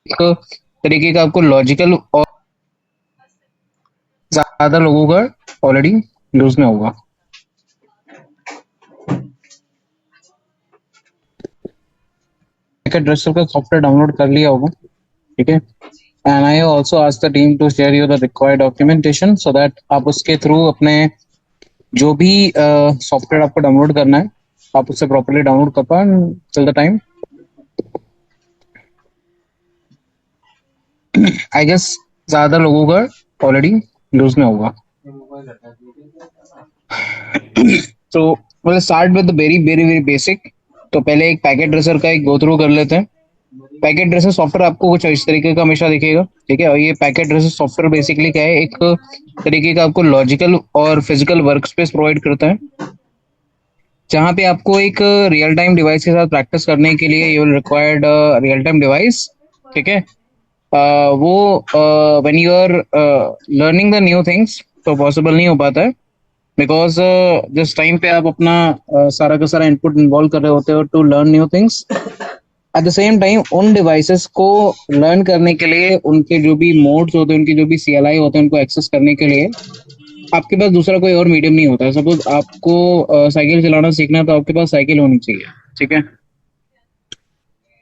एक तरीके का आपको लॉजिकल और ज्यादा लोगों का ऑलरेडी यूज में होगा। एड्रेस का सॉफ्टवेयर डाउनलोड कर लिया होगा, ठीक है। And I also ask the team to share you the required documentation so that आप उसके थ्रू अपने जो भी सॉफ्टवेयर आपको डाउनलोड करना है आप उससे प्रॉपरली डाउनलोड कर पाए till the time. I guess ज्यादा लोगों का ऑलरेडी यूज में होगा। तो will start with the very very very basic. तो पहले एक पैकेट ड्रेसर का एक गो थ्रू कर लेते हैं। पैकेट ड्रेसर सॉफ्टवेयर आपको कुछ इस तरीके का हमेशा दिखेगा, ठीक है। और ये पैकेट ड्रेसर सॉफ्टवेयर बेसिकली क्या है, एक तरीके का आपको लॉजिकल और फिजिकल वर्क स्पेस प्रोवाइड करता है, जहाँ पे आपको एक रियल टाइम डिवाइस के साथ प्रैक्टिस करने के लिए you will required real time device, ठीक है। वो when you are learning the new things तो पॉसिबल नहीं हो पाता है, बिकॉज जिस टाइम पे आप अपना सारा का सारा इनपुट इन्वॉल्व कर रहे होते हो to learn new things, at the same time उन डिवाइसेस को लर्न करने के लिए उनके जो भी मोड्स होते हैं, उनके जो भी सीएलआई होते हैं, उनको एक्सेस करने के लिए आपके पास दूसरा कोई और मीडियम नहीं होता है। सपोज आपको साइकिल चलाना सीखना है तो आपके पास साइकिल होनी चाहिए, ठीक है।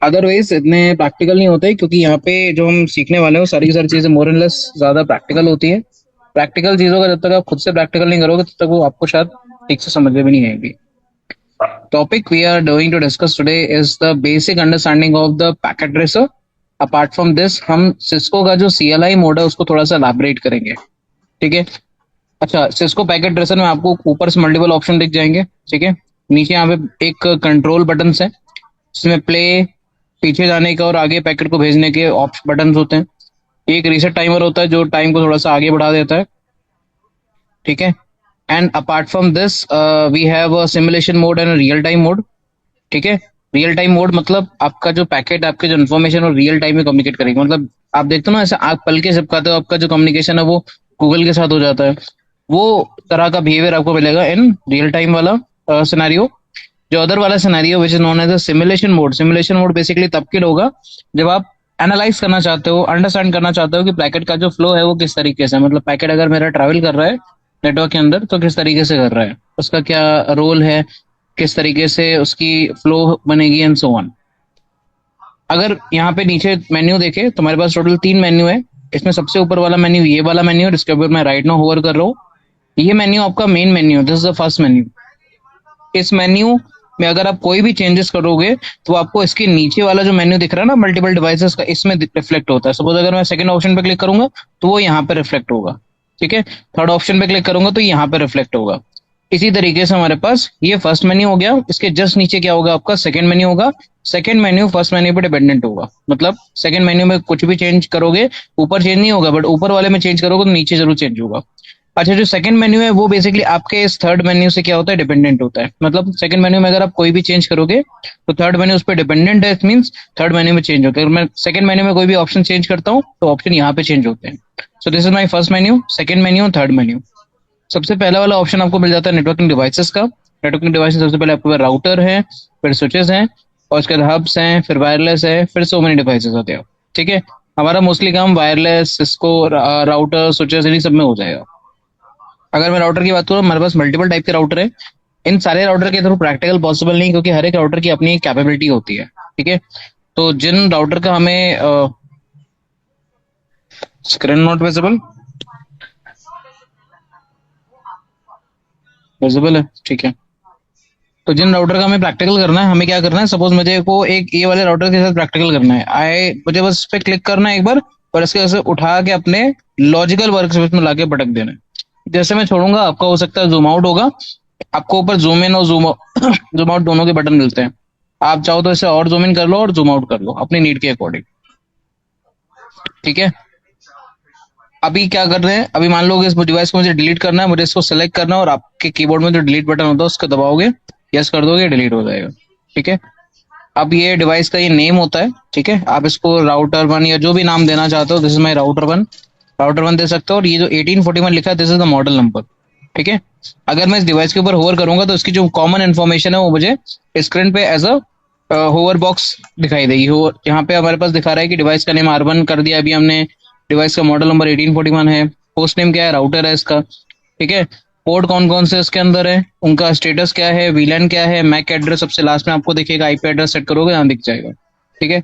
अदरवाइज इतने प्रैक्टिकल नहीं होते, क्योंकि यहाँ पे जो हम सीखने वाले हैं सारी की सारी चीजें मोर एंड लेस ज्यादा प्रैक्टिकल होती है। प्रैक्टिकल चीजों का जब तक आप खुद से प्रैक्टिकल नहीं करोगे तब तक वो आपको शायद ठीक से समझ में भी नहीं आएगी। Topic we are going to discuss today is the basic understanding of the packet tracer. Apart from this हम सिस्को का जो सीएलआई मोड है उसको थोड़ा सा एलैबोरेट करेंगे, ठीक है। अच्छा, सिस्को पैकेट ट्रेसर में आपको ऊपर से मल्टीपल ऑप्शन दिख जाएंगे, ठीक है। नीचे यहाँ पे एक कंट्रोल बटन है जिसमें प्ले, पीछे जाने का और आगे पैकेट को भेजने के ऑप्शन बटन होते हैं। एक रीसेट टाइमर होता है जो टाइम को थोड़ा सा आगे बढ़ा देता है, ठीक है। And apart from this we have a simulation mode and real time mode, ठीक है। रियल टाइम मोड मतलब आपका जो पैकेट, आपके जो इन्फॉर्मेशन और रियल टाइम में कम्युनिकेट करेंगे। मतलब आप देखते हो ना, ऐसे आप पल के चिपकाते हो, आपका जो कम्युनिकेशन है वो गूगल के साथ हो जाता है। वो तरह का बिहेवियर आपको मिलेगा इन रियल टाइम वाला सिनेरियो। जो अदर वाला scenario which is known as a simulation mode, simulation mode basically तब के होगा जब आप एनालाइज करना चाहते हो, अंडरस्टैंड करना चाहते हो कि पैकेट का जो फ्लो है वो किस तरीके से, मतलब पैकेट अगर मेरा ट्रैवल कर रहा है नेटवर्क के अंदर तो किस तरीके से कर रहा है, उसका क्या रोल है, किस तरीके से उसकी फ्लो बनेगी एंड सो ऑन। अगर यहाँ पे नीचे मेन्यू देखे तो हमारे पास टोटल 3 मेन्यू है। इसमें सबसे ऊपर वाला मेन्यू ये वाला मेन्यू है जिसके ऊपर मैं राइट नाउ होवर कर रहा हूँ। ये मेन्यू आपका मेन मेन्यू है, this is the first menu. इस मेन्यू में अगर आप कोई भी चेंजेस करोगे तो आपको इसके नीचे वाला जो मेन्यू दिख रहा है ना मल्टीपल डिवाइसेस का, इसमें रिफ्लेक्ट होता है। सपोज अगर मैं सेकंड ऑप्शन पे क्लिक करूंगा तो वो यहाँ पे रिफ्लेक्ट होगा, ठीक है। थर्ड ऑप्शन पे क्लिक करूंगा तो यहाँ पे रिफ्लेक्ट होगा। इसी तरीके से हमारे पास ये फर्स्ट मेन्यू हो गया। इसके जस्ट नीचे क्या होगा, आपका सेकंड मेन्यू होगा। सेकंड मेन्यू फर्स्ट मेन्यू पे डिपेंडेंट होगा, मतलब सेकंड मेन्यू में कुछ भी चेंज करोगे ऊपर चेंज नहीं होगा, बट ऊपर वाले में चेंज करोगे तो नीचे जरूर चेंज होगा। अच्छा, जो सेकंड मेन्यू है वो बेसिकली आपके इस थर्ड मेन्यू से क्या होता है, डिपेंडेंट होता है। मतलब सेकंड मेन्यू में अगर आप कोई भी चेंज करोगे तो थर्ड मेन्यू उस पर डिपेंडेंट है, इट मींस थर्ड मेन्यू में चेंज होता है। अगर मैं सेकंड मेन्यू में कोई भी ऑप्शन चेंज करता हूँ तो ऑप्शन यहाँ पे चेंज होते हैं। So this is my first menu, second menu, third menu. सबसे पहला वाला ऑप्शन आपको मिल जाता है नेटवर्किंग डिवाइसेस का। नेटवर्किंग डिवाइसेस सबसे पहले आपके पास राउटर है, फिर स्विचेस हैं, और उसके बाद हब्स हैं, फिर वायरलेस है, फिर सो मेनी डिवाइसेस होते हैं, ठीक है। हमारा मोस्टली काम वायरलेस, सिस्को, राउटर, स्विचेस इन्हीं सब में हो जाएगा। अगर मैं राउटर की बात करूँ, हमारे पास मल्टीपल टाइप के राउटर है। इन सारे राउटर के थ्रू प्रैक्टिकल पॉसिबल नहीं, क्योंकि हर एक राउटर की अपनी कैपेबिलिटी होती है, ठीक है। तो जिन राउटर का हमें स्क्रीन नॉट विजिबल, विजिबल है, ठीक है। तो जिन राउटर का हमें प्रैक्टिकल करना है, हमें क्या करना है, सपोज मुझे को एक ये वाले राउटर के साथ प्रैक्टिकल करना है, मुझे बस इस पे क्लिक करना है एक बार और इसके ऐसे उठा के अपने लॉजिकल वर्क स्पेस में लाके पटक देना है। जैसे मैं छोड़ूंगा आपका हो सकता है जूम आउट होगा। आपको ऊपर जूम इन और जूम जूम आउट दोनों के बटन मिलते हैं। आप चाहो तो इसे और जूम इन कर लो और जूम आउट कर लो अपनी नीड के अकॉर्डिंग, ठीक है। अभी क्या कर रहे हैं, अभी मान लो कि इस डिवाइस को मुझे डिलीट करना है, मुझे इसको सेलेक्ट करना है और आपके कीबोर्ड में जो डिलीट बटन होता है उसको दबाओगे, यस कर दोगे, डिलीट हो जाएगा। ठीक है। अब ये डिवाइस का ये नेम होता है। ठीक है, आप इसको राउटर वन या जो भी नाम देना चाहते हो, this is my router one, router one दे सकते हो। और ये जो 1841 लिखा है, this is the model number. ठीक है। अगर मैं इस डिवाइस के ऊपर होवर करूंगा तो इसकी जो कॉमन इन्फॉर्मेशन है वो मुझे स्क्रीन पे एज अ होवर बॉक्स दिखाई देगी। यहाँ पे हमारे पास दिखा रहा है कि डिवाइस का नेम R1 कर दिया अभी हमने, डिवाइस का मॉडल नंबर 1841 है, होस्ट नेम क्या है, राउटर है इसका। ठीक है। पोर्ट कौन कौन से इसके अंदर है, उनका स्टेटस क्या है, वीलैन क्या है, मैक एड्रेस सबसे लास्ट में आपको दिखेगा, आईपी एड्रेस सेट करोगे यहाँ दिख जाएगा। ठीक है।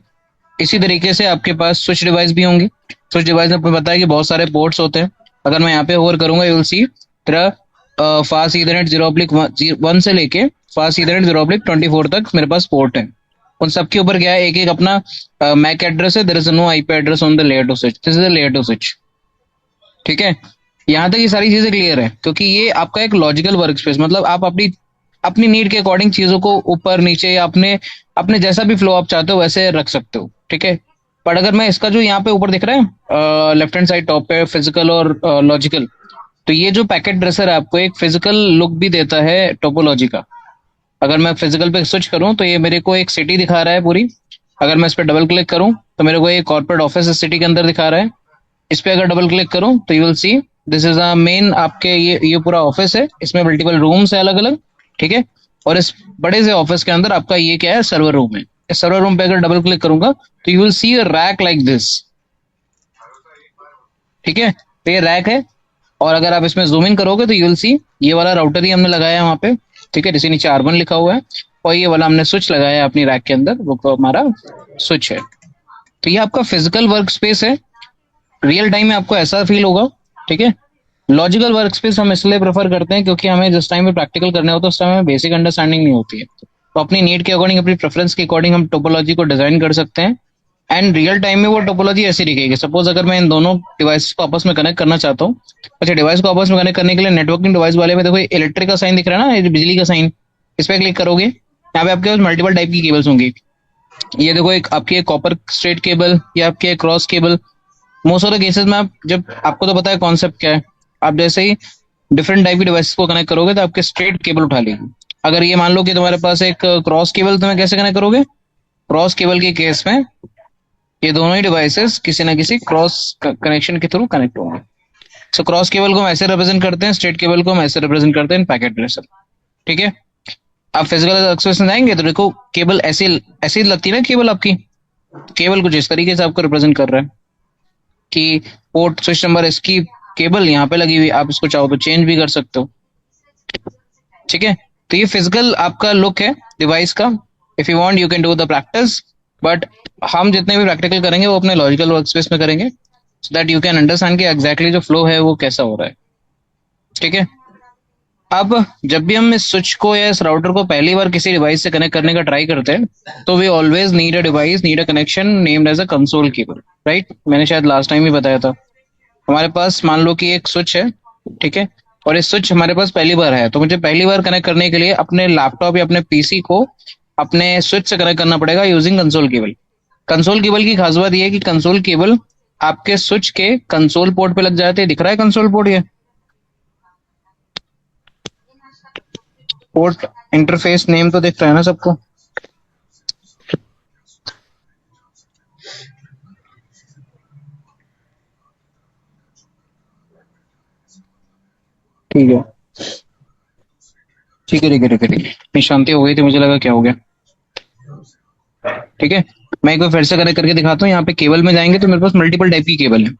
इसी तरीके से आपके पास स्विच डिवाइस भी होंगी। स्विच डिवाइस में आपको पता है कि बहुत सारे पोर्ट्स होते हैं। अगर मैं यहाँ पे होवर करूंगा, यू विल सी तेरा फास्ट ईथरनेट 0/1 से लेके फास्ट ईथरनेट 0/24 तक मेरे पास पोर्ट है। उन सबके ऊपर क्या है, एक एक अपना मैक एड्रेस है। There is no IP address on the layer two switch, this is the layer two switch. ठीक है। यहाँ तक ये सारी चीजें क्लियर है, क्योंकि ये आपका एक लॉजिकल वर्क स्पेस, मतलब आप अपनी अपनी नीड के अकॉर्डिंग चीजों को ऊपर नीचे या अपने अपने जैसा भी फ्लो आप चाहते हो वैसे रख सकते हो। ठीक है। पर अगर मैं इसका जो यहाँ पे ऊपर दिख रहा है लेफ्ट हैंड साइड टॉप पे फिजिकल और लॉजिकल, तो ये जो पैकेट ड्रेसर है आपको एक फिजिकल लुक भी देता है टोपोलॉजी का। अगर मैं फिजिकल पे स्विच करूं तो ये मेरे को एक सिटी दिखा रहा है पूरी। अगर मैं इस पर डबल क्लिक करूं तो मेरे को एक कॉर्पोरेट ऑफिस इस सिटी के अंदर दिखा रहा है। इस पे अगर डबल क्लिक करूं तो you will see this is a main, आपके ये पूरा ऑफिस है, इसमें मल्टीपल रूम्स है अलग अलग। ठीक है। और इस बड़े से ऑफिस के अंदर आपका ये क्या है, सर्वर रूम है। इस सर्वर रूम पे अगर डबल क्लिक करूंगा तो you will C a rack like this. ठीक है। तो ये रैक है। और अगर आप इसमें जूम इन करोगे तो यू विल सी ये वाला राउटर ही हमने लगाया है वहां पे। ठीक है, जैसे नीचे R1 लिखा हुआ है। और ये वाला हमने स्विच लगाया है अपनी रैक के अंदर, वो तो हमारा स्विच है। तो ये आपका फिजिकल वर्क स्पेस है। रियल टाइम में आपको ऐसा फील होगा। ठीक है। लॉजिकल वर्क स्पेस हम इसलिए प्रेफर करते हैं क्योंकि हमें जिस टाइम पे प्रैक्टिकल करने होता है उस टाइम में बेसिक अंडरस्टैंडिंग नहीं होती है, तो अपनी नीड के अकॉर्डिंग, अपनी प्रेफरेंस के अकॉर्डिंग हम टोपोलॉजी को डिजाइन कर सकते हैं। एंड रियल टाइम में वो टोपोलॉजी ऐसी दिखेगी। सपोज अगर मैं इन दोनों डिवाइस को आपस में कनेक्ट करना चाहता हूँ, अच्छा डिवाइस को आपस में कनेक्ट करने के लिए नेटवर्किंग डिवाइस वाले में देखो इलेक्ट्रिक का साइन दिख रहा है ना, ये जो बिजली का साइन, इस पे क्लिक करोगे, यहाँ पे आपके पास मल्टीपल टाइप की केबल्स होंगी। ये देखो एक आपकी एक कॉपर स्ट्रेट केबल या आपके cross cable. Most of the cases में आप जब आपको तो पता है कॉन्सेप्ट क्या है, आप जैसे ही डिफरेंट टाइप की डिवाइस को कनेक्ट करोगे तो आपके स्ट्रेट केबल उठा लेगी। अगर ये मान लो कि तुम्हारे पास एक क्रॉस केबल, तुम्हें कैसे कनेक्ट करोगे, क्रॉस केबल के केस में ये दोनों ही डिवाइसेस किसी ना किसी क्रॉस कनेक्शन के थ्रू कनेक्ट होंगे। सो क्रॉस केबल को हम ऐसे रिप्रेजेंट करते हैं, स्ट्रेट केबल को हम ऐसे रिप्रेजेंट करते हैं पैकेट ड्रेसर। ठीक है। आप फिजिकल एक्सप्रेशन जाएंगे तो देखो केबल ऐसी ऐसी लगती है ना केबल आपकी, केबल कुछ इस तरीके से आपको रिप्रेजेंट कर रहा है कि पोर्ट स्विच नंबर इसकी केबल यहाँ पे लगी हुई, आप इसको चाहो तो चेंज भी कर सकते हो। ठीक है। तो ये फिजिकल आपका लुक है डिवाइस का। If you want you can do the practice, but हम जितने भी प्रैक्टिकल करेंगे वो अपने लॉजिकल वर्क स्पेस में करेंगे, so that you can understand कि एग्जैक्टली जो फ्लो है वो कैसा हो रहा है। ठीक है। अब जब भी हम इस स्विच को या इस राउटर को पहली बार किसी डिवाइस से कनेक्ट करने का ट्राई करते हैं तो we always need a device, need a connection named as a console cable. Right, मैंने शायद लास्ट टाइम ही बताया था। हमारे पास मान लो कि एक स्विच है। ठीक है। और ये स्विच हमारे पास पहली बार है, तो मुझे पहली बार कनेक्ट करने के लिए अपने लैपटॉप या अपने पीसी को अपने स्विच से कनेक्ट करना पड़ेगा using console cable. Console cable की खास बात यह है कि कंसोल केबल आपके स्विच के कंसोल पोर्ट पे लग जाते हैं। दिख रहा है कंसोल पोर्ट, ये पोर्ट इंटरफेस नेम तो दिख रहा है ना सबको। ठीक है, ठीक है, ठीक है, ठीक है, ठीक है। इतनी शांति हो गई थी, मुझे लगा क्या हो गया। ठीक है। मैं एक बार फिर से कनेक्ट करके दिखाता हूँ। यहाँ पे केबल में जाएंगे तो मेरे पास मल्टीपल टाइप की केबल है।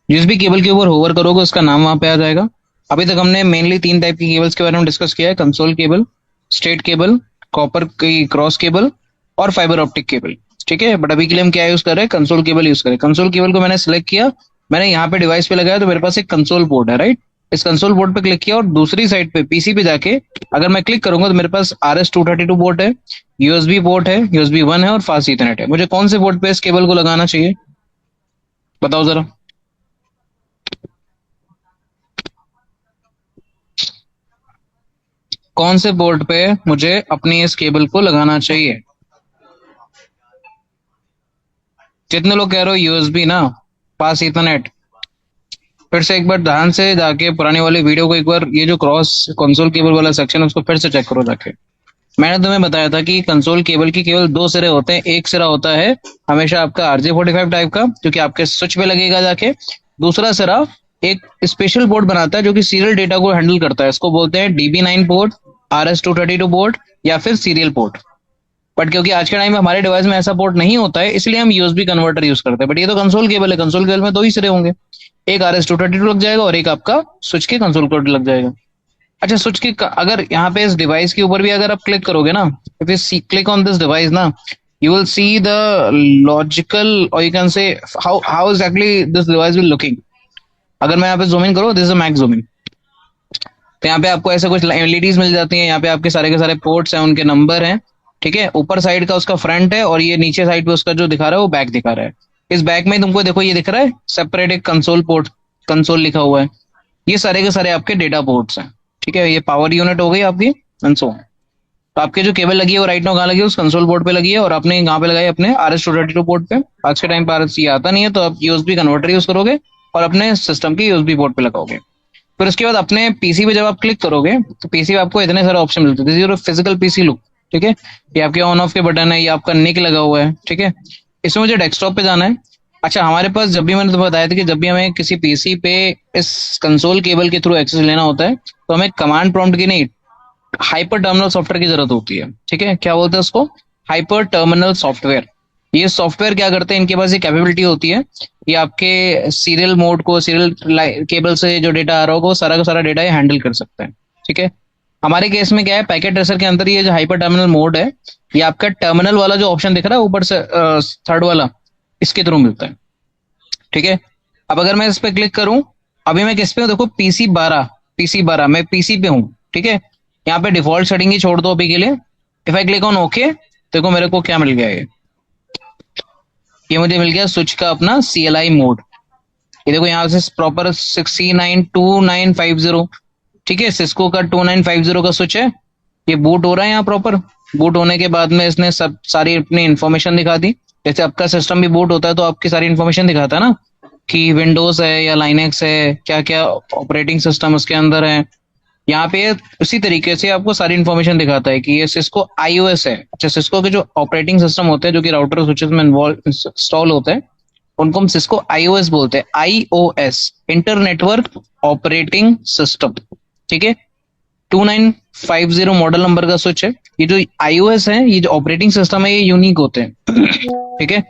जिस भी केबल के ऊपर होवर करोगे उसका नाम वहां पे आ जाएगा। अभी तक हमने मेनली 3 टाइप की केबल्स के बारे में डिस्कस किया है, console cable, straight cable, copper की क्रॉस केबल और फाइबर ऑप्टिक केबल। ठीक है। बट अभी के लिए हम क्या यूज कर रहे हैं, कंसोल केबल यूज करें। कंसोल केबल को मैंने सेलेक्ट किया, मैंने यहाँ पे डिवाइस पे लगाया तो मेरे पास एक कंसोल पोर्ट है। राइट, इस कंसोल बोर्ड पे क्लिक किया और दूसरी साइड पे पीसी पे जाके अगर मैं क्लिक करूंगा तो मेरे पास RS-232 पोर्ट है, यूएसबी पोर्ट है, USB 1 है और फास्ट इथरनेट है। मुझे कौन से पोर्ट पे इस केबल को लगाना चाहिए, बताओ जरा। कौन से पोर्ट पे मुझे अपनी इस केबल को लगाना चाहिए? कितने लोग कह रहे हो यूएसबी ना, फास्ट इथरनेट? फिर से एक बार ध्यान से जाके पुराने वाले वीडियो को एक बार, ये जो क्रॉस कंसोल केबल वाला सेक्शन है उसको फिर से चेक करो जाके। मैंने तुम्हें बताया था कि कंसोल केबल की केवल दो सिरे होते हैं। एक सिरा होता है हमेशा आपका RJ45 टाइप का, जो कि आपके स्विच पे लगेगा जाके। दूसरा सिरा एक स्पेशल पोर्ट बनाता है जो कि सीरियल डेटा को हैंडल करता है, इसको बोलते हैं DB9 पोर्ट, RS232 पोर्ट, या फिर सीरियल पोर्ट। बट क्योंकि आज के टाइम में हमारे डिवाइस में ऐसा पोर्ट नहीं होता है, इसलिए हम USB कन्वर्टर यूज करते हैं। बट ये तो कंसोल केबल है, कंसोल केबल में दो ही सिरे होंगे, एक RS232 लग जाएगा और एक आपका स्विच के कंसोल कोड लग जाएगा। अच्छा, स्विच की अगर यहाँ पे इस डिवाइस के ऊपर भी अगर आप क्लिक करोगे ना, if you click on this device ना, you will see the logical, और you can say how exactly this device will looking. अगर मैं यहाँ पे जूम इन करूँ, this is Mac zoom in, तो यहाँ पे आपको ऐसे कुछ LEDs मिल जाती हैं। यहाँ पे आपके सारे के सारे पोर्ट्स हैं, उनके नंबर हैं, ठीक है। ऊपर साइड का उसका फ्रंट है, और ये नीचे साइड पे उसका जो दिखा रहा है वो बैक दिखा रहा है। इस बैक में तुमको देखो ये दिख रहा है सेपरेट एक कंसोल पोर्ट, कंसोल लिखा हुआ है। ये सारे के सारे आपके डेटा पोर्ट्स हैं, ठीक है। ये पावर यूनिट हो गई आपकी, एंड सो। तो आपके जो केबल लगी है वो राइट नाउ कहाँ लगी है, उस कंसोल पोर्ट पे लगी है, और आपने कहाँ पे लगाई, अपने RS232 पोर्ट पे। आज के टाइम पर RS आता नहीं है, तो आप USB कन्वर्टर यूज करोगे और अपने सिस्टम की USB पोर्ट पे लगाओगे। फिर उसके बाद अपने पीसी पे जब आप क्लिक करोगे, तो पीसी पे आपको इतने सारे ऑप्शन मिलते हैं। This is your physical PC look, ठीक है। ये आपके ऑन ऑफ के बटन है, ये आपका निक लगा हुआ है, ठीक है। इसमें मुझे डेस्कटॉप पे जाना है। अच्छा, हमारे पास जब भी, मैंने तो बताया था कि जब भी हमें किसी पीसी पे इस कंसोल केबल के थ्रू एक्सेस लेना होता है, तो हमें कमांड प्रॉम्प्ट की नहीं, हाइपर टर्मिनल सॉफ्टवेयर की जरूरत होती है, ठीक है। क्या बोलते हैं उसको, हाइपर टर्मिनल सॉफ्टवेयर। ये सॉफ्टवेयर क्या करते हैं, इनके पास ये कैपेबिलिटी होती है, ये आपके सीरियल मोड को, सीरियल केबल से जो डेटा आ रहा होगा वो सारा का सारा डेटा ये हैंडल कर सकता है, ठीक है। हमारे केस में क्या है, पैकेट ट्रेसर के अंदर ये जो हाइपर टर्मिनल मोड है, ये आपका टर्मिनल वाला जो ऑप्शन दिख रहा है ऊपर से, थर्ड वाला, इसके थ्रू मिलता है, ठीक है। अब अगर मैं इस पे क्लिक करूं, अभी मैं किस पे हूं, देखो PC12 मैं PC पे हूं, ठीक है। यहाँ पे डिफॉल्ट सेटिंग ही छोड़ दो अभी के लिए। If I click on okay, देखो मेरे को क्या मिल गया, ये मुझे मिल गया स्विच का अपना CLI मोड। ये देखो यहाँ से प्रॉपर 692950, ठीक है, सिस्को का 2950 का स्विच है। ये बूट हो रहा है यहाँ प्रॉपर। बूट होने के बाद में इसने सब सारी अपनी इंफॉर्मेशन दिखा दी। जैसे आपका सिस्टम भी बूट होता है तो आपकी सारी इंफॉर्मेशन दिखाता है ना, कि विंडोज है या लाइनेक्स है, क्या क्या ऑपरेटिंग सिस्टम उसके अंदर है। यहाँ पे उसी तरीके से आपको सारी इंफॉर्मेशन दिखाता है कि ये सिस्को iOS है। अच्छा, सिस्को के जो ऑपरेटिंग सिस्टम होते हैं जो कि राउटर स्विचेस में इंस्टॉल होते हैं, उनको हम सिस्को iOS बोलते हैं। iOS, inter network operating system, ठीक है। 2950 मॉडल नंबर का स्विच है। ये जो iOS है, ये जो ऑपरेटिंग सिस्टम है, ये यूनिक होते हैं, ठीक है।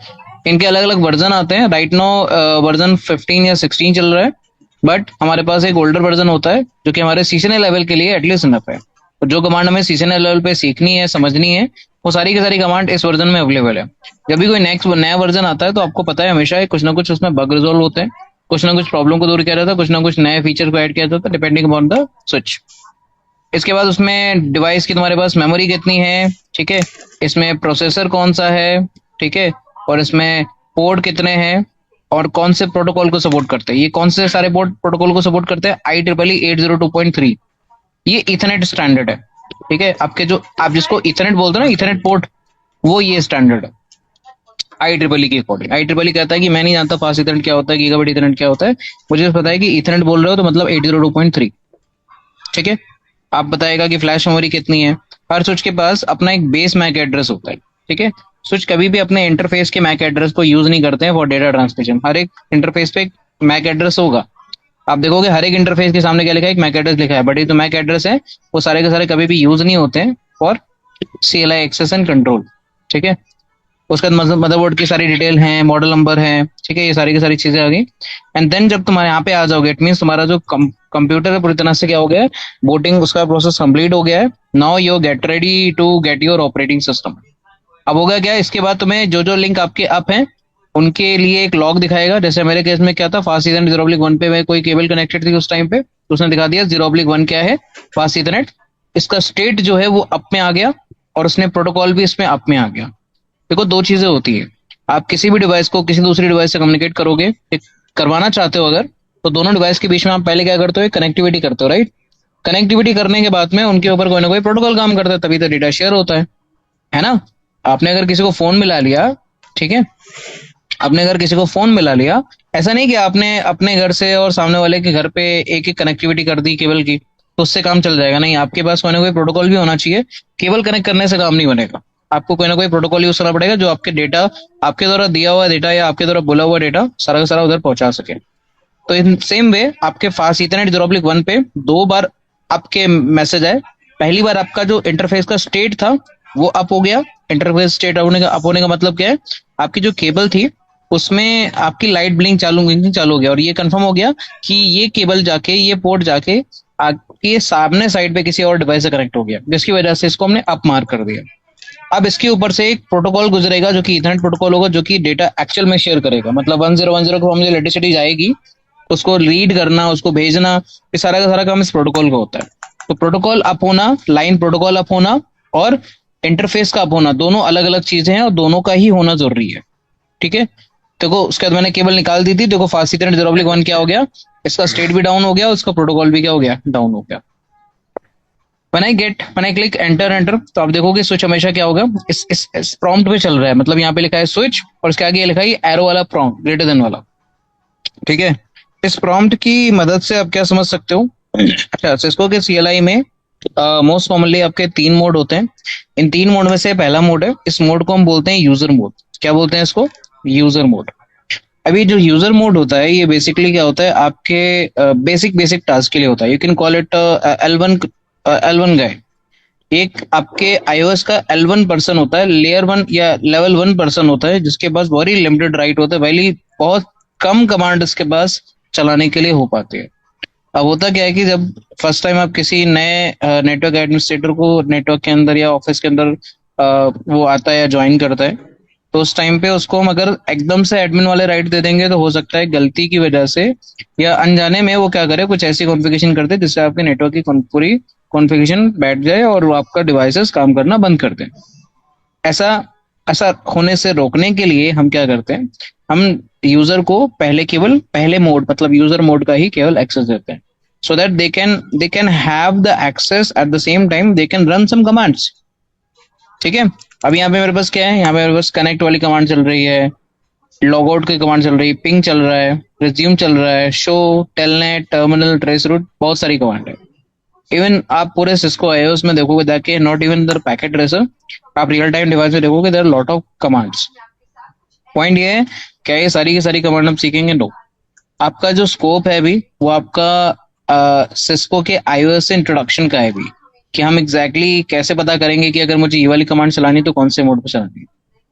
इनके अलग अलग वर्जन आते हैं। राइट नाउ वर्जन 15 या 16 चल रहा है, बट हमारे पास एक ओल्डर वर्जन होता है जो कि हमारे सीजनल लेवल के लिए एटलीस्ट इनफ है। तो जो कमांड हमें सीजनल लेवल पे सीखनी है, समझनी है, वो सारी की सारी कमांड इस वर्जन में अवेलेबल है। जब भी कोई नेक्स्ट नया वर्जन आता है तो आपको पता है हमेशा कुछ ना कुछ उसमें बग रिजोल्व होते हैं, कुछ ना कुछ प्रॉब्लम को दूर किया जाता है, कुछ ना कुछ नए फीचर को ऐड किया जाता है, डिपेंडिंग अपॉन द स्विच। इसके बाद उसमें डिवाइस की तुम्हारे पास मेमोरी कितनी है, ठीक है, इसमें प्रोसेसर कौन सा है, ठीक है, और इसमें पोर्ट कितने हैं, और कौन से प्रोटोकॉल को सपोर्ट करते हैं। ये कौन से सारे पोर्ट प्रोटोकॉल को सपोर्ट करते हैं, IEEE 802.3, ये इथरनेट स्टैंडर्ड है, ठीक है। आपके जो आप जिसको इथरनेट बोलते हैं ना, इथरनेट पोर्ट, वो ये स्टैंडर्ड है IEEE के अकॉर्डिंग। IEEE कहता है कि मैं नहीं जानता फास्ट इथरनेट क्या होता है, गीगाबिट इथरनेट क्या होता है, मुझे पता है कि इथरनेट बोल रहे हो तो मतलब 802.3, ठीक है। आप बताएगा कि फ्लैश मेमोरी कितनी है। हर स्विच के पास अपना एक बेस मैक एड्रेस होता है, ठीक है। स्विच कभी भी अपने इंटरफेस के मैक एड्रेस को यूज नहीं करते हैं फॉर डेटा ट्रांसमिशन। हर एक इंटरफेस पे एक मैक एड्रेस होगा। आप देखोगे हर एक इंटरफेस के सामने क्या लिखा है, एक मैक एड्रेस लिखा है, बट ये जो मैक एड्रेस है वो सारे के सारे कभी भी यूज नहीं होते हैं for CLI access and control, ठीक है। उसके बाद मदरबोर्ड की सारी डिटेल है, मॉडल नंबर है, ठीक है, ये सारी की सारी चीजें आ गई। एंड देन जब तुम्हारे यहाँ पे आ जाओगे, इट मीन तुम्हारा जो कंप्यूटर है पूरी तरह से क्या हो गया है, बूटिंग उसका प्रोसेस कंप्लीट हो गया है। Now you get ready to get your operating system. अब होगा क्या, इसके बाद तुम्हें जो जो लिंक आपके अप हैं उनके लिए एक लॉग दिखाएगा। जैसे मेरे केस में क्या था, फास्ट इथरनेट 0/1 पे मैं कोई केबल कनेक्टेड थी उस टाइम पे, तो उसने दिखा दिया 0/1 क्या है, फास्ट इथरनेट। इसका स्टेट जो है वो अप में आ गया, और उसने प्रोटोकॉल भी इसमें अप में आ गया। देखो दो चीजें होती है, आप किसी भी डिवाइस को किसी दूसरी डिवाइस से कम्युनिकेट करोगे, करवाना चाहते हो अगर, तो दोनों डिवाइस के बीच में आप पहले क्या करते हो, कनेक्टिविटी करते हो, राइट। कनेक्टिविटी करने के बाद में उनके ऊपर कोई ना कोई प्रोटोकॉल काम करता है, तभी तो डेटा शेयर होता है ना। आपने अगर किसी को फोन मिला लिया, ठीक है, आपने अगर किसी को फोन मिला लिया ऐसा नहीं कि आपने अपने घर से और सामने वाले के घर पे एक एक कनेक्टिविटी कर दी केबल की तो उससे काम चल जाएगा। नहीं, आपके पास कोई ना कोई प्रोटोकॉल भी होना चाहिए। केबल कनेक्ट करने से काम नहीं बनेगा। आपको कोई ना कोई प्रोटोकॉल यूज करना पड़ेगा जो आपके डेटा, आपके द्वारा दिया हुआ डेटा या आपके द्वारा बोला हुआ डेटा सारा का सारा उधर पहुंचा सके। तो इन सेम वे आपके फास्ट इथरनेट 0.1 पे 2 बार आपके मैसेज आए। पहली बार आपका जो इंटरफेस का स्टेट था वो अप हो गया। इंटरफेस स्टेट अप होने का मतलब क्या है, आपकी जो केबल थी उसमें आपकी लाइट ब्लिंकिंग चालू हो गया और ये कंफर्म हो गया कि ये केबल जाके, ये पोर्ट जाके आपके सामने साइड पे किसी और डिवाइस से कनेक्ट हो गया, जिसकी वजह से इसको हमने अप मार्क कर दिया। अब इसके ऊपर से एक प्रोटोकॉल गुजरेगा जो कि इथरनेट प्रोटोकॉल होगा, जो कि डेटा एक्चुअल में शेयर करेगा। मतलब 1010 को हम जो इलेक्ट्रिसिटी जाएगी उसको रीड करना, उसको भेजना, ये सारा का सारा काम इस प्रोटोकॉल का होता है। तो प्रोटोकॉल अप होना, लाइन प्रोटोकॉल अप होना और इंटरफेस का अप होना दोनों अलग अलग चीजें हैं और दोनों का ही होना जरूरी है। ठीक है। देखो उसके बाद मैंने केबल निकाल दी थी। देखो फास्ट इथरनेट 0.1 क्या हो गया, इसका स्टेट भी डाउन हो गया, उसका प्रोटोकॉल भी क्या हो गया, डाउन हो गया। When I click enter enter तो आप देखोगे स्विच हमेशा क्या होगा, इस प्रॉम्प्ट पे चल रहा है। मतलब यहाँ पे लिखा है स्विच और उसके आगे लिखा है एरो वाला प्रॉम्प्ट ग्रेटर देन वाला। ठीक है। इस प्रॉम्प्ट की मदद से आप क्या समझ सकते हो। अच्छा, सिस्को के सीएलआई में मोस्ट कॉमनली आपके 3 मोड होते हैं। इन 3 मोड में से पहला मोड है, इस मोड को हम बोलते हैं यूजर मोड। क्या बोलते हैं इसको, यूजर मोड। अभी जो यूजर मोड होता है ये बेसिकली क्या होता है, आपके बेसिक बेसिक टास्क के लिए होता है। You can call it L1 गाय। एक आपके iOS का L1 पर्सन होता है, लेयर 1 या लेवल 1 पर्सन होता है जिसके पास वेरी लिमिटेड राइट होता है, वैली बहुत कम कमांड इसके पास चलाने के लिए हो पाती है। अब होता क्या है कि जब फर्स्ट टाइम आप किसी नए नेटवर्क एडमिनिस्ट्रेटर को नेटवर्क के अंदर या ऑफिस के अंदर वो आता है या ज्वाइन करता है, तो उस टाइम पे उसको हम अगर एकदम से एडमिन वाले राइट दे देंगे तो हो सकता है गलती की वजह से या अनजाने में वो क्या करे, कुछ ऐसी कॉन्फ़िगरेशन कर दे जिससे आपके नेटवर्क की पूरी कॉन्फ़िगरेशन बैठ जाए और वो आपका डिवाइसेस काम करना बंद कर दें। ऐसा ऐसा होने से रोकने के लिए हम क्या करते हैं, हम यूजर को केवल पहले मोड मतलब यूजर मोड का ही केवल एक्सेस देते हैं, so that they can have the access at the same time they can run some commands. ठीक है। अब यहाँ पे मेरे पास क्या है, यहाँ पे मेरे पास कनेक्ट वाली कमांड चल रही है, लॉग आउट की कमांड चल रही है, पिंग चल रहा है, रिज्यूम चल रहा है, show, telnet, terminal, traceroute, बहुत सारी कमांड है। इवन आप पूरे सिस्को आईओएस में देखोगे जाके, not even the packet tracer, आप रियल टाइम डिवाइस में देखोगे there lot of commands. Point ये है, क्या ये सारी की सारी कमांड हम सीखेंगे? नो। आपका जो स्कोप है अभी वो आपका सिस्को के आईओएस से इंट्रोडक्शन का है अभी, कि हम एग्जैक्टली exactly कैसे पता करेंगे कि अगर मुझे ये वाली कमांड चलानी तो कौन से मोड पे चलानी है।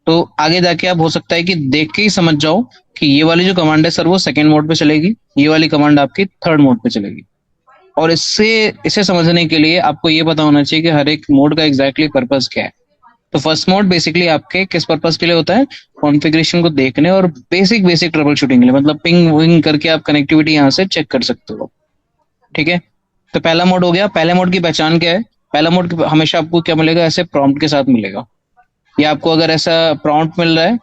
तो आगे जाके आप हो सकता है कि देख के ही समझ जाओ कि ये वाली जो कमांड है सर वो सेकंड मोड पे चलेगी, ये वाली कमांड आपकी थर्ड मोड पे चलेगी। और इसे समझने के लिए आपको ये पता होना चाहिए कि हर एक मोड का एग्जैक्टली पर्पस क्या है। तो फर्स्ट मोड बेसिकली आपके किस पर्पस के लिए होता है, कॉन्फ़िगरेशन को देखने और बेसिक बेसिक ट्रबल शूटिंग के लिए, मतलब पिंग विंग करके आप कनेक्टिविटी यहाँ से चेक कर सकते हो। ठीक है। तो पहला मोड हो गया। पहले मोड की पहचान क्या है, पहला मोड हमेशा आपको क्या मिलेगा, ऐसे प्रॉम्प्ट के साथ मिलेगा। या आपको अगर ऐसा प्रॉम्प्ट मिल रहा है,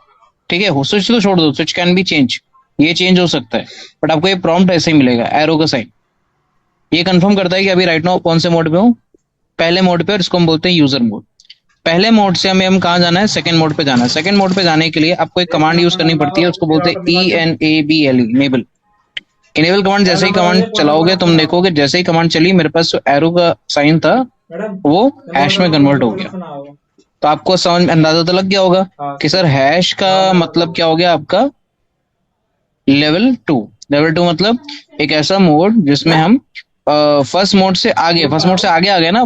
ठीक है, स्विच तो छोड़ दो, स्विच कैन बी चेंज, ये चेंज हो सकता है, बट आपको ये प्रॉम्प्ट ऐसे ही मिलेगा, एरो का साइन। ये कंफर्म करता है कि अभी राइट नाउ कौन से मोड पे हो, पहले मोड पे, और इसको हम बोलते हैं यूजर मोड। पहले मोड से हमें हम कहाँ जाना है, सेकंड मोड पे जाना है। सेकंड मोड पे जाने के लिए आपको एक कमांड यूज करनी पड़ती है, उसको बोलते हैं ENABLE, इनेबल। इनेबल कमांड जैसे ही कमांड चलाओगे तुम देखोगे जैसे ही कमांड चली मेरे पास जो एरो का साइन था वो हैश में कन्वर्ट हो गया। तो आपको समझ अंदाजा तो लग गया होगा कि सर हैश का मतलब क्या हो गया आपका, लेवल 2। लेवल 2 मतलब एक ऐसा मोड जिसमें हम फर्स्ट मोड से आगे आ गए ना,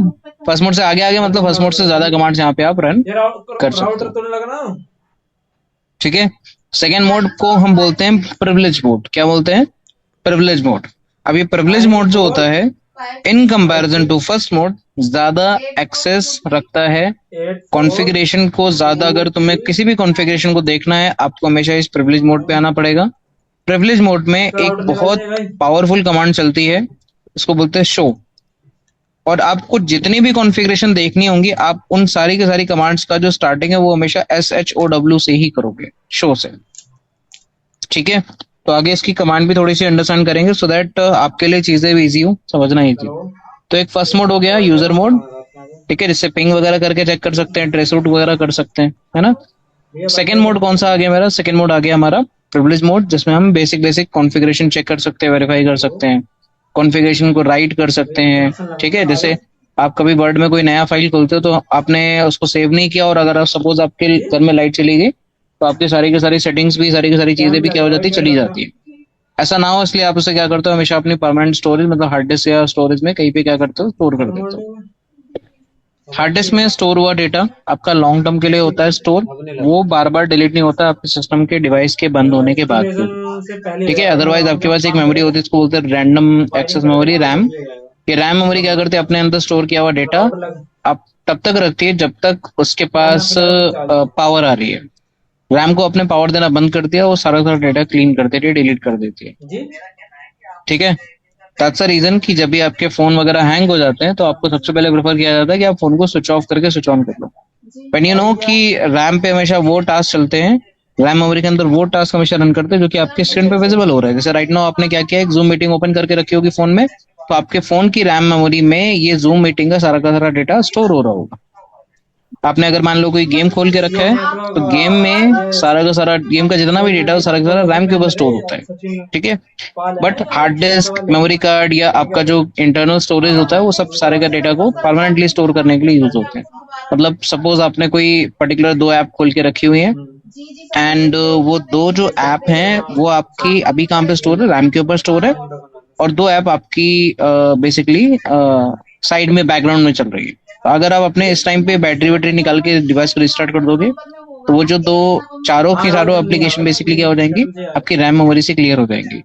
फर्स्ट मोड से आगे आ गए मतलब फर्स्ट मोड से ज्यादा कमांड्स यहाँ पे आप रन कर सकते हो। ठीक है। सेकेंड मोड को हम बोलते हैं प्रिविलेज मोड। क्या बोलते हैं, प्रिविलेज मोड। अब ये प्रिविलेज मोड जो होता है in comparison to first mode ज्यादा एक्सेस रखता है कॉन्फ़िगरेशन को ज्यादा। अगर तुम्हें किसी भी कॉन्फ़िगरेशन को देखना है आपको हमेशा इस प्रिविलेज मोड पे आना पड़ेगा। प्रिविलेज मोड में एक बहुत पावरफुल कमांड चलती है, इसको बोलते हैं शो। और आपको जितनी भी कॉन्फ़िगरेशन देखनी होंगी आप उन सारी की सारी कमांड्स का जो स्टार्टिंग है वो हमेशा SHOW से ही करोगे, शो से। ठीक है। तो आगे इसकी कमांड भी थोड़ी सी अंडरस्टैंड करेंगे सो दैट आपके लिए चीजें भी इजी हो, समझना इजी। तो एक फर्स्ट मोड हो गया यूजर मोड, ठीक है, जिससे पिंग वगैरह करके चेक कर सकते हैं, ट्रेस रूट वगैरह कर सकते हैं, है ना। सेकेंड मोड कौन सा आ गया मेरा, सेकेंड मोड आ गया हमारा प्रिविलेज मोड जिसमें हम बेसिक बेसिक कॉन्फ़िगरेशन चेक कर सकते हैं, वेरीफाई कर सकते हैं, कॉन्फ़िगरेशन को राइट कर सकते हैं। ठीक है, जैसे आप कभी वर्ड में कोई नया फाइल खोलते हो तो आपने उसको सेव नहीं किया, और अगर आप सपोज आपके घर में लाइट चली गई तो आपकी सारी की सारी सेटिंग्स भी, सारी की सारी चीजें भी क्या हो जाती है, चली जाती है। ऐसा ना हो इसलिए आप उसे क्या करते हो, हमेशा अपनी परमानेंट स्टोरेज मतलब हार्ड डिस्क या स्टोरेज में कहीं पे क्या करते हो, स्टोर कर देते हो। हार्ड डिस्क में स्टोर हुआ डेटा आपका लॉन्ग टर्म के लिए होता है स्टोर, वो बार बार डिलीट नहीं होता आपके सिस्टम के डिवाइस के बंद होने के बाद भी। ठीक है, अदरवाइज आपके पास एक मेमोरी होती है, इसको बोलते हैं रैंडम एक्सेस मेमोरी, रैम। ये रैम मेमोरी क्या करती है, अपने अंदर स्टोर किया हुआ डेटा आप तब तक रखती है जब तक उसके पास पावर आ रही है। रैम को अपने पावर देना बंद कर दिया, वो सारा सारा डेटा क्लीन कर देती है, डिलीट कर देती है। ठीक है, दैट्स अ रीजन कि जब भी आपके फोन वगैरह हैंग हो जाते हैं तो आपको सबसे पहले प्रेफर किया जाता है कि आप फोन को स्विच ऑफ करके स्विच ऑन कर लो। बट यू नो कि रैम पे हमेशा वो टास्क चलते हैं, रैम मेमोरी के अंदर वो टास्क हमेशा रन करते हैं जो कि आपके स्क्रीन पे विजिबल हो रहा है। जैसे राइट नाउ आपने क्या किया, एक जूम मीटिंग ओपन करके रखी होगी फोन में, तो आपके फोन की रैम मेमोरी में ये जूम मीटिंग का सारा डेटा स्टोर हो रहा होगा। आपने अगर मान लो कोई गेम खोल के रखा है तो गेम में सारा का सारा गेम का जितना भी डेटा है वो सारा का सारा रैम के ऊपर स्टोर होता है। ठीक है, but hard disk, memory card या आपका जो इंटरनल स्टोरेज होता है वो सब सारे का डेटा को परमानेंटली स्टोर करने के लिए यूज होते हैं। मतलब सपोज आपने कोई पर्टिकुलर दो ऐप खोल के रखी हुई है, एंड वो दो जो ऐप हैं वो आपकी अभी कहाँ पे स्टोर है, रैम के ऊपर स्टोर है, और दो ऐप आपकी बेसिकली साइड में बैकग्राउंड में चल रही है। तो अगर आप अपने इस टाइम पे बैटरी वैटरी निकाल के डिवाइस को रिस्टार्ट कर दोगे तो वो जो दो चारों की चारों एप्लीकेशन बेसिकली क्या हो जाएंगी, आपकी रैम मेमोरी से क्लियर हो जाएंगी।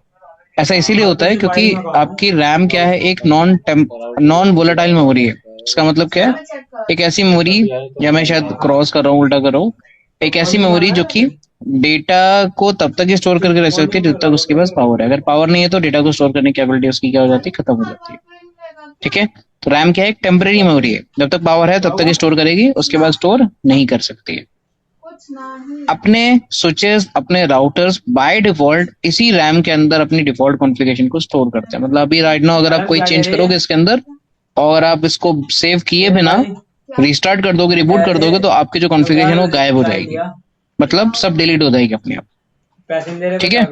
ऐसा इसीलिए होता है क्योंकि आपकी रैम क्या है, एक नॉन वोलेटाइल मेमोरी है। इसका मतलब क्या है, एक ऐसी मेमोरी, या मैं शायद क्रॉस कर रहा हूँ, उल्टा कर रहा हूँ, एक ऐसी मेमोरी जो कि डेटा को तब तक ही स्टोर करके रह सकती है जब तक उसके पास पावर है। अगर पावर नहीं है तो डेटा को स्टोर करने की एबिलिटी उसकी क्या हो जाती है, खत्म हो जाती है। ठीक है, तो रैम क्या है, एक टेम्परेरी मेमोरी है, जब तक पावर है तब तक स्टोर करेगी, उसके बाद स्टोर नहीं कर सकती है। अपने स्विचेस, अपने राउटर्स बाय डिफॉल्ट इसी रैम के अंदर अपनी डिफॉल्ट कॉन्फ़िगरेशन को स्टोर करते हैं। मतलब अभी राइट नाउ अगर आप कोई चेंज करोगे इसके अंदर और आप इसको सेव किए बिना रिस्टार्ट कर दोगे, रिबूट कर दोगे, तो आपकी जो कॉन्फ़िगरेशन है वो गायब हो जाएगी, मतलब सब डिलीट हो जाएगी अपने आप। ठीक है,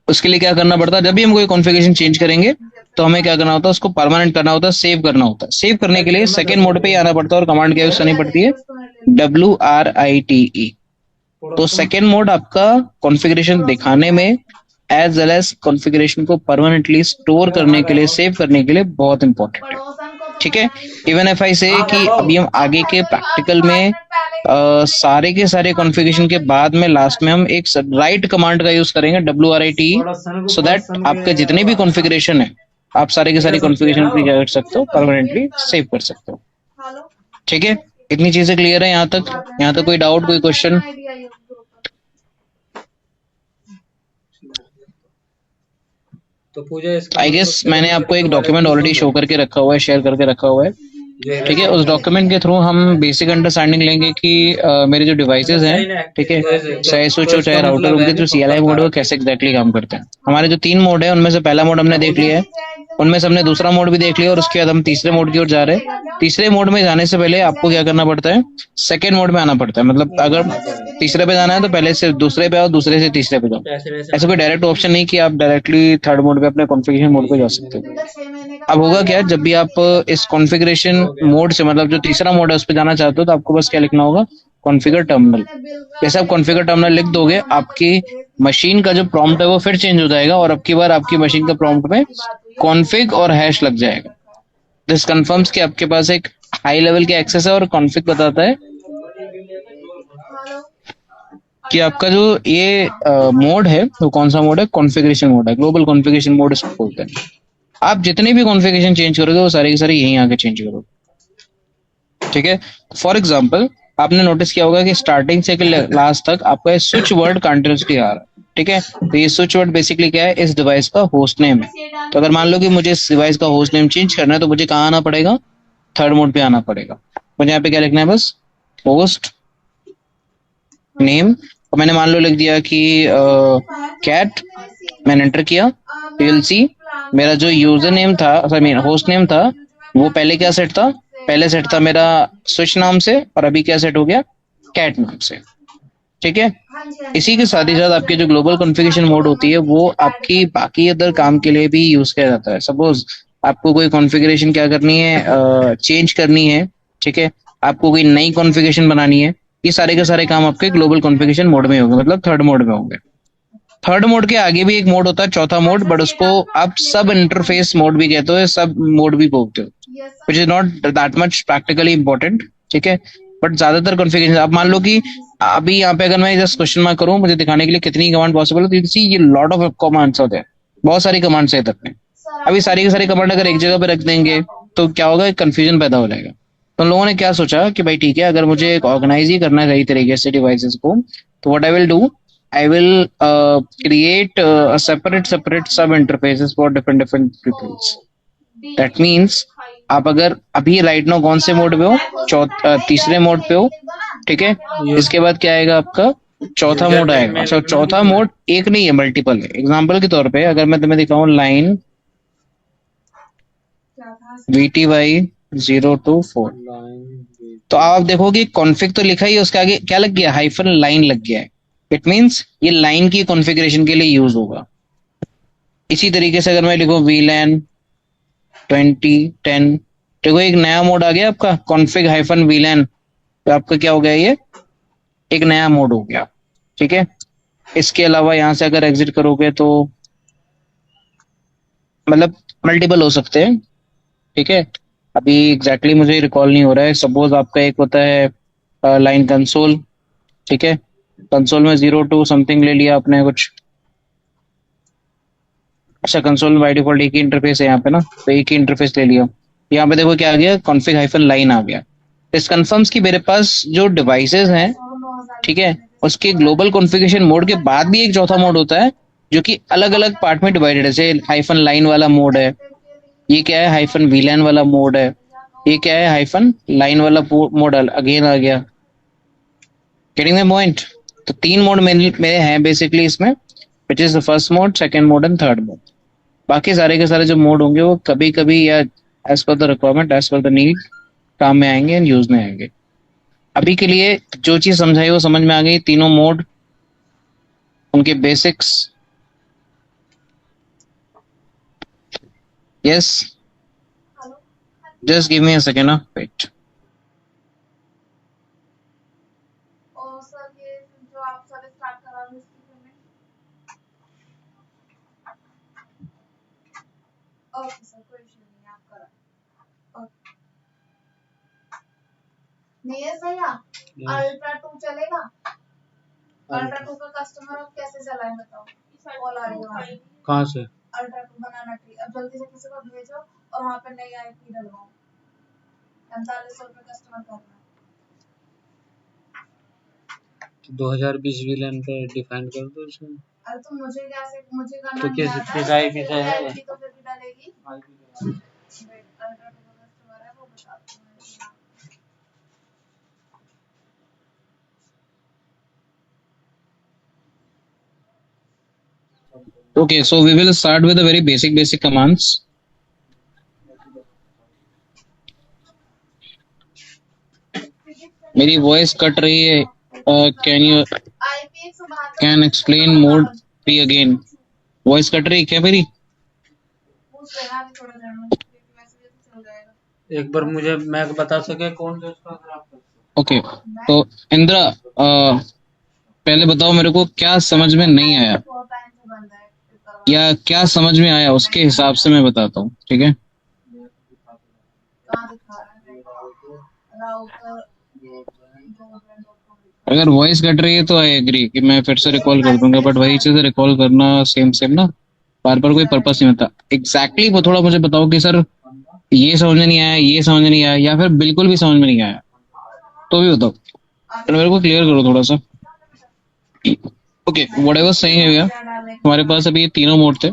उसके लिए क्या करना पड़ता है, जब भी हम कोई कॉन्फ़िगरेशन चेंज करेंगे तो हमें क्या करना होता है, उसको परमानेंट करना होता है, सेव करना होता है। सेव करने के लिए सेकेंड मोड पे ही आना पड़ता है और कमांड क्या यूज करनी पड़ती है, WRITE। तो सेकेंड मोड आपका कॉन्फ़िगरेशन दिखाने में एज वेल एज कॉन्फ़िगरेशन को परमानेंटली स्टोर करने के लिए, सेव करने के लिए बहुत इंपॉर्टेंट है। ठीक है, इवन एफ आई से कि अभी हम आगे के प्रैक्टिकल में सारे के सारे कॉन्फ़िगरेशन के बाद में लास्ट में हम एक राइट कमांड का यूज करेंगे, WRITE, सो दैट आपके जितने भी कॉन्फ़िगरेशन है आप सारे के सारे कॉन्फ़िगरेशन को क्या कर सकते हो, परमानेंटली सेव कर सकते हो। ठीक है, इतनी चीजें क्लियर है यहाँ तक? यहाँ तक कोई डाउट, कोई क्वेश्चन? तो पूजा इसका आई गेस मैंने आपको एक डॉक्यूमेंट ऑलरेडी शो करके रखा हुआ है, शेयर करके रखा हुआ है। ठीक है, उस डॉक्यूमेंट के थ्रू हम बेसिक अंडरस्टैंडिंग लेंगे कि मेरे जो डिवाइसेस हैं, ठीक है, चाहे स्विच हो चाहे राउटर, उनके जो CLI मोड है वो कैसे एग्जैक्टली काम करते हैं। हमारे जो 3 मोड है उनमें से पहला मोड हमने देख लिया है, उनमें से हमने दूसरा मोड भी देख लिया, और उसके बाद हम तीसरे मोड की ओर जा रहे हैं। तीसरे मोड में जाने से पहले आपको क्या करना पड़ता है, सेकेंड मोड में आना पड़ता है। मतलब अगर तीसरे पे जाना है तो पहले से दूसरे पे आओ, दूसरे से तीसरे पे जाओ। ऐसा कोई डायरेक्ट ऑप्शन नहीं कि आप डायरेक्टली थर्ड मोड पे अपने कॉन्फ़िगरेशन मोड पे जा सकते हो। अब होगा क्या, जब भी आप इस कॉन्फ़िगरेशन मोड से, मतलब जो तीसरा मोड है उस पे जाना चाहते हो, तो आपको बस क्या लिखना होगा, कॉन्फ़िगर टर्मिनल। जैसे आप कॉन्फ़िगर टर्मिनल लिख दोगे, आपकी मशीन का जो प्रॉम्प्ट है वो फिर चेंज हो जाएगा, और अब की बार आपकी मशीन का प्रॉम्प्ट में कॉन्फ़िग और हैश लग जाएगा। दिस कंफर्म्स कि आपके पास एक हाई लेवल के एक्सेस है, और कॉन्फ़िग बताता है कि आपका जो ये मोड है वो कौन सा मोड है, कॉन्फ़िगरेशन मोड है, ग्लोबल कॉन्फ़िगरेशन मोड इसको बोलते हैं। आप जितने भी कॉन्फ़िगरेशन चेंज करोगे वो सारी की सारी यहीं आके चेंज करोगे। ठीक है, फॉर एग्जांपल आपने नोटिस किया होगा कि स्टार्टिंग से लास्ट तक आपका स्विच वर्ड कंटिन्यूसली आ रहा है। ठीक है, तो ये स्विच वर्ड बेसिकली क्या है, इस डिवाइस का होस्ट नेम है। तो अगर मान लो कि मुझे इस डिवाइस का होस्ट नेम चेंज करना है तो मुझे कहाँ आना पड़ेगा, थर्ड मोड पे आना पड़ेगा। मुझे यहाँ पे क्या लिखना है, बस होस्ट नेम, और मैंने मान लो लिख दिया कि कैट, मैंने एंटर किया, TLC, मेरा जो यूजर नेम था, सॉरी होस्ट नेम था, वो पहले क्या सेट था, पहले सेट था मेरा स्विच नाम से, और अभी क्या सेट हो गया, कैट नाम से। ठीक है। इसी के साथ ही साथ आपके जो ग्लोबल कॉन्फ़िगरेशन मोड होती है वो आपकी बाकी अदर काम के लिए भी यूज किया जाता है। सपोज आपको कोई कॉन्फ़िगरेशन क्या करनी है, चेंज करनी है, ठीक है, आपको कोई नई कॉन्फ़िगरेशन बनानी है, ये सारे के सारे काम आपके ग्लोबल कॉन्फ़िगरेशन मोड में होंगे, मतलब थर्ड मोड में होंगे। थर्ड मोड के आगे भी एक मोड होता है, चौथा मोड, बट उसको आप सब इंटरफेस मोड भी कहते हो, सब मोड भी बोलते हो, which is not that much practically important, ठीक है। बट ज्यादातर कॉन्फ़िगरेशन आप मान लो कि अभी यहाँ पे अगर मैं जस्ट क्वेश्चन मार्क करूँ मुझे दिखाने के लिए कितनी कमांड पॉसिबल है, तो यू सी ये लॉट ऑफ कमांड्स होते हैं, बहुत सारी कमांड्स है तक में। अभी सारी की सारी कमांड अगर एक जगह पे रख देंगे तो क्या होगा, कंफ्यूजन पैदा हो जाएगा। तो लोगों ने क्या सोचा कि भाई ठीक है, अगर मुझे ऑर्गेनाइज ही करना है सही तरीके से डिवाइसेस को, तो what I will do, I will create a separate sub interfaces for different peoples. That means आप अगर अभी राइट नाउ कौन से मोड पे हो, तीसरे मोड पे हो, ठीक है। यूज इसके बाद क्या आएगा आपका, चौथा यूजर मोड टाइप आएगा। में अच्छा, रखना चौथा कितना है? मोड एक नहीं है, मल्टीपल है। एग्जांपल के तौर पे अगर मैं तुम्हें दिखाऊं लाइन VTY 024, लाइन तो आप देखोगे कॉन्फ़िग तो लिखा ही है, उसके आगे क्या लग गया, हाइफन लाइन लग गया है। इट मीन्स ये लाइन की कॉन्फ़िगरेशन के लिए यूज होगा। इसी तरीके से अगर मैं लिखूं VLAN 2010, देखो एक नया मोड आ गया आपका, कॉन्फ़िग हाइफन VLAN, तो आपका क्या हो गया, ये एक नया मोड हो गया, ठीक है। इसके अलावा यहाँ से अगर एग्जिट करोगे तो मतलब मल्टीपल हो सकते हैं, ठीक है। अभी एग्जैक्टली exactly मुझे रिकॉल नहीं हो रहा है। सपोज आपका एक होता है लाइन कंसोल, ठीक है। कंसोल में 02 समथिंग ले लिया आपने कुछ। अच्छा, कंसोल में बाय डिफॉल्ट एक ही इंटरफेस है यहाँ पे ना, तो एक ही इंटरफेस ले लिया। यहाँ पे देखो क्या आ गया, कॉन्फ़िग हाइफन लाइन आ गया। इस कन्फर्म्स की मेरे पास जो डिवाइसेस हैं, ठीक है, उसके ग्लोबल कॉन्फ़िगरेशन मोड के बाद भी एक चौथा मोड होता है जो कि अलग अलग पार्ट में डिवाइडेड है। जैसे हाइफन लाइन वाला मोड है, ये क्या है, हाइफन वीलैन वाला मोड है, ये क्या है, हाइफन लाइन वाला मोड अगेन आ गया। Getting the point. तो तीन मोड मेरे हैं बेसिकली इसमें, which is the first mode, second mode and third mode. बाकी सारे के सारे जो मोड होंगे वो कभी कभी या as per the requirement, as per the need काम में आएंगे एंड यूज में आएंगे। अभी के लिए जो चीज समझाई वो समझ में आ गई, तीनों मोड, उनके basics. Yes, just give me a second, wait. कहाँ से? तो 2020 VLAN पे डिफाइन कर दो इसमें। तो किस आईपी से है? Okay, so we will start with the very basic commands. मेरी वॉइस कट रही है, can explain mode 3 again. Voice cut रही है क्या मेरी? एक बार मुझे मैं बता सके कौन सा उसका खराब कर सकता। ओके, तो इंदिरा, पहले बताओ मेरे को क्या समझ में नहीं आया, या क्या समझ में आया उसके हिसाब से मैं बताता हूँ, ठीक है। अगर वॉइस कट रही है तो आई एग्री कि मैं फिर से रिकॉल कर दूंगा, बट वही चीज रिकॉल करना सेम सेम ना, बार बार कोई पर्पस नहीं होता। एग्जैक्टली वो थोड़ा मुझे बताओ कि सर ये समझ में नहीं आया, ये समझ में नहीं आया, या फिर बिल्कुल भी समझ में नहीं आया, तो भी बताओ, तो मेरे को क्लियर करो थोड़ा सा। Okay, what I was saying है भैया, हमारे पास अभी ये तीनों मोड थे।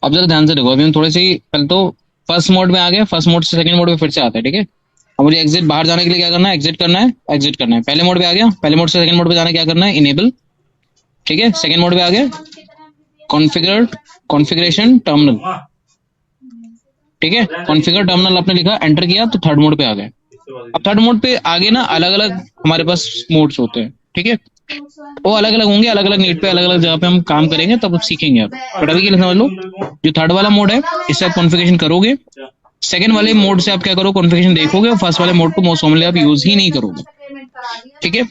अब जरा ध्यान से देखो, अभी हम थोड़े से पहले तो फर्स्ट मोड में आ गए, फर्स्ट मोड से सेकंड मोड में फिर से आता है, ठीक है। अब मुझे एग्जिट, बाहर जाने के लिए क्या करना है, एग्जिट करना है, एग्जिट करना है। पहले मोड पे आ गया, पहले मोड से सेकंड मोड पे जाना क्या करना है, इनेबल, ठीक है। सेकंड मोड पे आ गया, कॉन्फ़िगर, कॉन्फ़िगरेशन टर्मिनल, ठीक है। कॉन्फ़िगर टर्मिनल आपने लिखा, एंटर किया, तो थर्ड मोड पे आ गए। अब थर्ड मोड पे आगे ना अलग अलग हमारे पास मोड्स होते हैं, ठीक है, वो अलग अलग होंगे, अलग अलग नीड पे अलग अलग जगह पे हम काम करेंगे, तब सीखेंगे आप। बट अभी के लिए समझ लो, जो थर्ड वाला मोड है इससे आप कॉन्फ़िगरेशन करोगे, सेकंड वाले मोड से आप क्या करो, कॉन्फ़िगरेशन देखोगे, और फर्स्ट वाले मोड को मोस्ट कॉमनली आप यूज ही नहीं करोगे, ठीक है।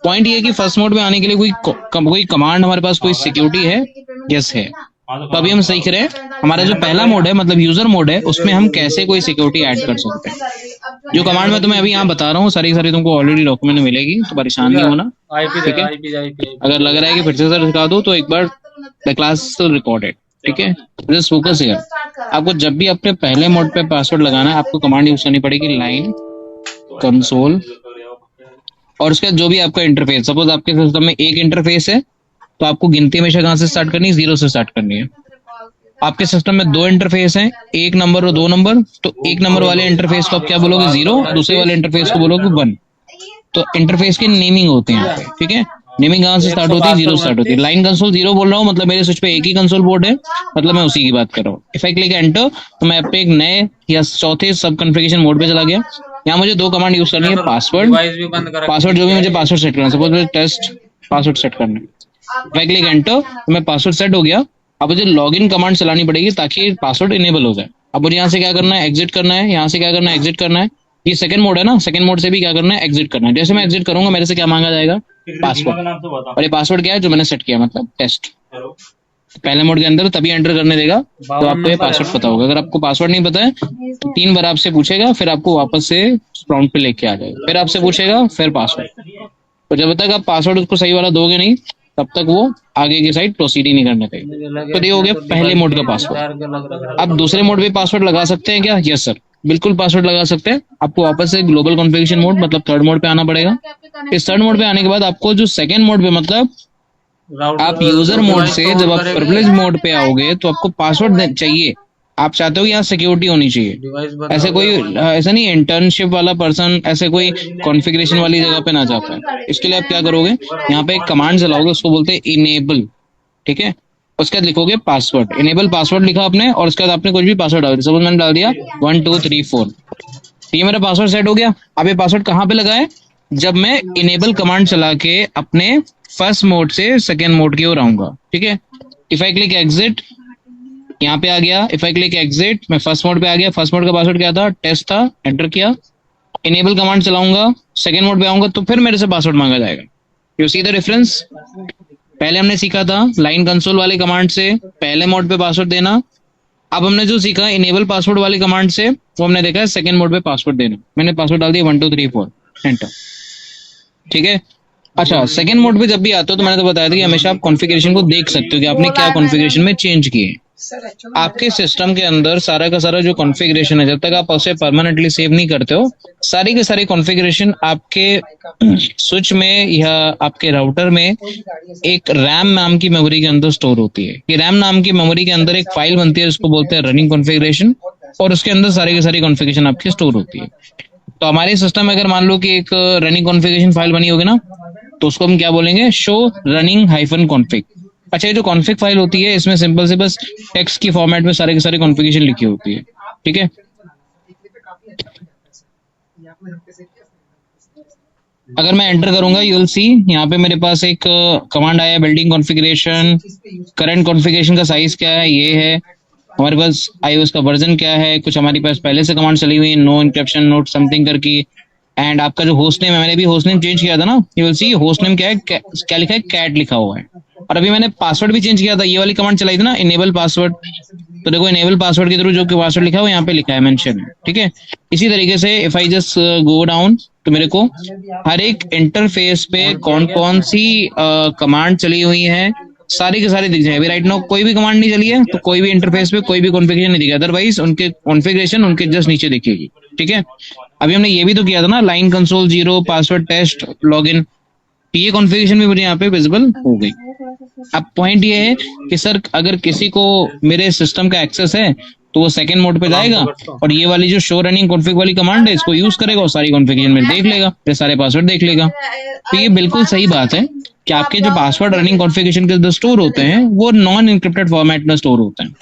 पॉइंट ये है कि फर्स्ट मोड में आने के लिए कोई कमांड हमारे पास, कोई सिक्योरिटी है, यस है। तो अभी हम सीख रहे हैं हमारा जो पहला मोड है, मतलब यूजर मोड है, उसमें हम कैसे कोई सिक्योरिटी ऐड कर सकते हैं। जो कमांड मैं तुम्हें अभी यहाँ बता रहा हूँ सारी सारी तुमको ऑलरेडी डॉक्यूमेंट में मिलेगी, तो परेशान नहीं होना, ठीक है। अगर लग रहा है कि फिर से सर सिखा दो तो एक बार द क्लास स्टिल रिकॉर्डेड, ठीक है। Just focus here. आपको जब भी अपने पहले मोड पे पासवर्ड लगाना है, आपको कमांड यूज करनी पड़ेगी लाइन कंसोल, और उसके बाद जो भी आपका इंटरफेस, सपोज आपके सिस्टम में एक इंटरफेस है तो आपको गिनती हमेशा कहाँ से स्टार्ट करनी है, 0 से स्टार्ट करनी है। आपके सिस्टम में दो इंटरफेस हैं, एक नंबर और 2 नंबर, तो एक नंबर वाले इंटरफेस को आप क्या बोलोगे, 0, दूसरे वाले इंटरफेस को बोलोगे 1। तो इंटरफेस के नेमिंग होते हैं यहाँ पे, ठीक है। नेमिंग कहाँ से स्टार्ट होती है, 0 स्टार्ट होती है। लाइन कंसोल 0 बोल रहा हूँ, मतलब मेरे स्विच पे एक ही कंसोल बोर्ड है, मतलब मैं उसी की बात कर रहा हूँ। इफ आई क्लिक एंटर तो मैं पे एक नए या चौथे सब कॉन्फ़िगरेशन मोड पे चला गया। यहाँ मुझे दो कमांड यूज करनी है, पासवर्ड, पासवर्ड जो भी मुझे पासवर्ड सेट करना है, सपोज मुझे टेस्ट पासवर्ड सेट करना है, इफ आई क्लिक एंटर तो मैं पासवर्ड सेट हो गया। अब मुझे लॉगिन कमांड चलानी पड़ेगी ताकि पासवर्ड इनेबल हो जाए। अब मुझे यहाँ से क्या करना है, एग्जिट करना है, यहाँ से क्या करना है, एग्जिट करना है। ये सेकंड मोड है ना, सेकंड मोड से भी क्या करना है, एग्जिट करना है। जैसे मैं एग्जिट करूंगा मेरे से क्या मांगा जाएगा, पासवर्ड, और ये पासवर्ड क्या है जो मैंने सेट किया, मतलब टेस्ट। पहले मोड के अंदर तभी एंटर करने देगा तो आपको ये पासवर्ड पता होगा। अगर आपको पासवर्ड नहीं पता है तो 3 बार आपसे पूछेगा, फिर आपको वापस से प्रॉम्प्ट पे लेके आ जाएगा, फिर आपसे पूछेगा, फिर पासवर्ड। तो जब तक आप पासवर्ड उसको सही वाला दोगे नहीं, तब तक वो आगे की साइड प्रोसीड ही नहीं करने देगा। तो ये हो गया पहले मोड का पासवर्ड। आप दूसरे मोड पे पासवर्ड लगा सकते हैं क्या, यस सर, बिल्कुल पासवर्ड लगा सकते हैं। आपको वापस से ग्लोबल कॉन्फ़िगरेशन मोड, मतलब थर्ड मोड पे आना पड़ेगा। इस थर्ड मोड पे आने के बाद आपको जो सेकंड मोड पे, मतलब आप यूजर मोड से जब आप प्रिविलेज मोड पे आओगे तो आपको पासवर्ड चाहिए। आप चाहते हो कि यहाँ सिक्योरिटी होनी चाहिए, ऐसे कोई ऐसा नहीं इंटर्नशिप वाला पर्सन ऐसे कोई कॉन्फ़िगरेशन वाली जगह पे ना जा पाए। इसके लिए आप क्या करोगे, यहाँ पे एक कमांड चलाओगे, उसको बोलते हैं इनेबल, ठीक है। उसके बाद लिखोगे पासवर्ड, इनेबल पासवर्ड लिखा आपने, और उसके बाद आपने कुछ भी पासवर्ड डाल दिया, सपोज मैंने डाल दिया 1 2 3 4, ये मेरा पासवर्ड सेट हो गया। अब ये पासवर्ड कहाँ पे लगा है, जब मैं इनेबल कमांड चला के अपने फर्स्ट मोड से सेकेंड मोड की ओर आऊंगा, ठीक है। इफ आई क्लिक एग्जिट, यहाँ पे आ गया, इफ आई क्लिक एग्जिट मैं फर्स्ट मोड पे आ गया। फर्स्ट मोड का पासवर्ड क्या था, टेस्ट था, एंटर किया। इनेबल कमांड चलाऊंगा, सेकेंड मोड पे आऊंगा तो फिर मेरे से पासवर्ड मांगा जाएगा। You see the difference. पहले हमने सीखा था लाइन कंसोल वाले कमांड से पहले मोड पे पासवर्ड देना, अब हमने जो सीखा इनेबल पासवर्ड वाली कमांड से वो हमने देखा है सेकंड मोड पे पासवर्ड देना। मैंने पासवर्ड डाल दिया 1 2 3 4 एंटर, ठीक है। अच्छा, सेकंड मोड पे जब भी आता हो तो मैंने तो बताया था कि हमेशा आप कॉन्फ़िगरेशन को देख सकते हो कि आपने क्या कॉन्फ़िगरेशन में चेंज किए। आपके सिस्टम के अंदर सारा का सारा जो कॉन्फ़िगरेशन है, जब तक आप उसे परमानेंटली सेव नहीं करते हो, सारी के सारी कॉन्फ़िगरेशन आपके स्विच में या आपके राउटर में एक रैम नाम की मेमोरी के अंदर स्टोर होती है। ये रैम नाम की मेमोरी के अंदर एक फाइल बनती है, उसको बोलते हैं रनिंग कॉन्फ़िगरेशन, और उसके अंदर सारी की सारी कॉन्फ़िगरेशन आपकी स्टोर होती है। तो हमारे सिस्टम में अगर मान लो कि एक रनिंग कॉन्फ़िगरेशन फाइल बनी होगी ना, तो उसको हम क्या बोलेंगे, शो रनिंग हाइफन कॉन्फ़िग। अच्छा, ये जो कॉन्फ़िग फाइल होती है इसमें सिंपल से बस टेक्स्ट की फॉर्मेट में सारे के सारे कॉन्फ़िगरेशन लिखी होती है, ठीक है। अगर मैं एंटर करूंगा यू विल सी यहाँ पे मेरे पास एक कमांड आया, बिल्डिंग कॉन्फ़िगरेशन, करंट कॉन्फ़िगरेशन का साइज क्या है, ये है हमारे पास, iOS का वर्जन क्या है, कुछ हमारे पास पहले से कमांड चली हुई है, नो इंक्रिप्शन नोट समथिंग करके, एंड आपका जो होस्ट नेम है, मैंने भी होस्ट नेम चेंज किया था ना, you will C host name क्या है, क्या लिखा है, कैट लिखा हुआ है। और अभी मैंने पासवर्ड भी चेंज किया था, ये वाली कमांड चलाई थी ना, इनेबल पासवर्ड, तो देखो इनेबल पासवर्ड के थ्रू जो पासवर्ड लिखा हुआ यहाँ पे लिखा है, मेंशन है, ठीक है। इसी तरीके से if I just go down तो मेरे को हर एक इंटरफेस पे कौन कौन सी कमांड चली हुई है सारी के सारी दिख जाए। अभी राइट नाउ कोई भी कमांड नहीं चली है तो कोई भी इंटरफेस पे कोई भी कॉन्फ़िगरेशन नहीं दिखेगा, अदरवाइज उनके कॉन्फ़िगरेशन उनके जस्ट नीचे दिखेगी, ठीक है। अभी हमने ये भी तो किया था ना, line console 0 password test login, ये कॉन्फ़िगरेशन भी मुझे यहाँ पे विजिबल हो गई। अब पॉइंट ये है कि सर अगर किसी को मेरे सिस्टम का एक्सेस है तो वो सेकंड मोड पे जाएगा और ये वाली जो शो रनिंग कॉन्फ़िग वाली कमांड है इसको यूज करेगा और सारी कॉन्फ़िगरेशन में देख लेगा, फिर सारे पासवर्ड देख लेगा। तो ये बिल्कुल सही बात है कि आपके जो पासवर्ड रनिंग कॉन्फ़िगरेशन के अंदर स्टोर होते हैं वो नॉन इंक्रिप्टेड फॉर्मेट में स्टोर होते हैं।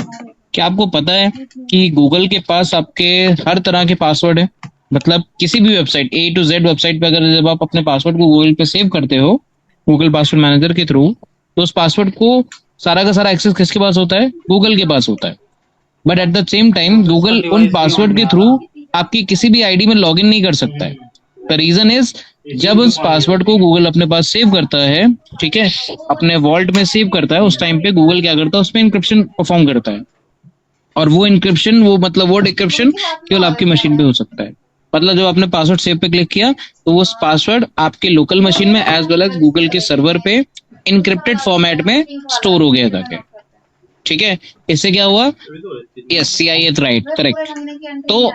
क्या आपको पता है कि गूगल के पास आपके हर तरह के पासवर्ड है, मतलब किसी भी website A to Z website पे अगर जब आप अपने पासवर्ड को गूगल पे सेव करते हो गूगल पासवर्ड मैनेजर के थ्रू, तो उस पासवर्ड को सारा का सारा एक्सेस किसके पास होता है? गूगल के पास होता है। But at the same time उसका गूगल उन डिवाइस भी पासवर्ड के बना थ्रू रहा। आपकी किसी भी आईडी में लॉगिन नहीं कर सकता है। द रीजन इज, जब इसी को उस पाल पासवर्ड को गूगल अपने पास सेव करता है, ठीक है, अपने वॉल्ट में सेव करता है, उस टाइम पे गूगल क्या करता है, उसमें इंक्रिप्शन परफॉर्म करता है। और वो इंक्रिप्शन, वो मतलब वर्ड इंक्रिप्शन केवल आपकी मशीन पे हो सकता है। मतलब जब आपने पासवर्ड सेव पे क्लिक किया, तो वो पासवर्ड आपके लोकल मशीन में एज वेल एज गूगल के सर्वर पे इनक्रिप्टेड फॉर्मेट में स्टोर हो गया था। ठीक है, इससे क्या हुआ? Yes, CIA right, correct. तो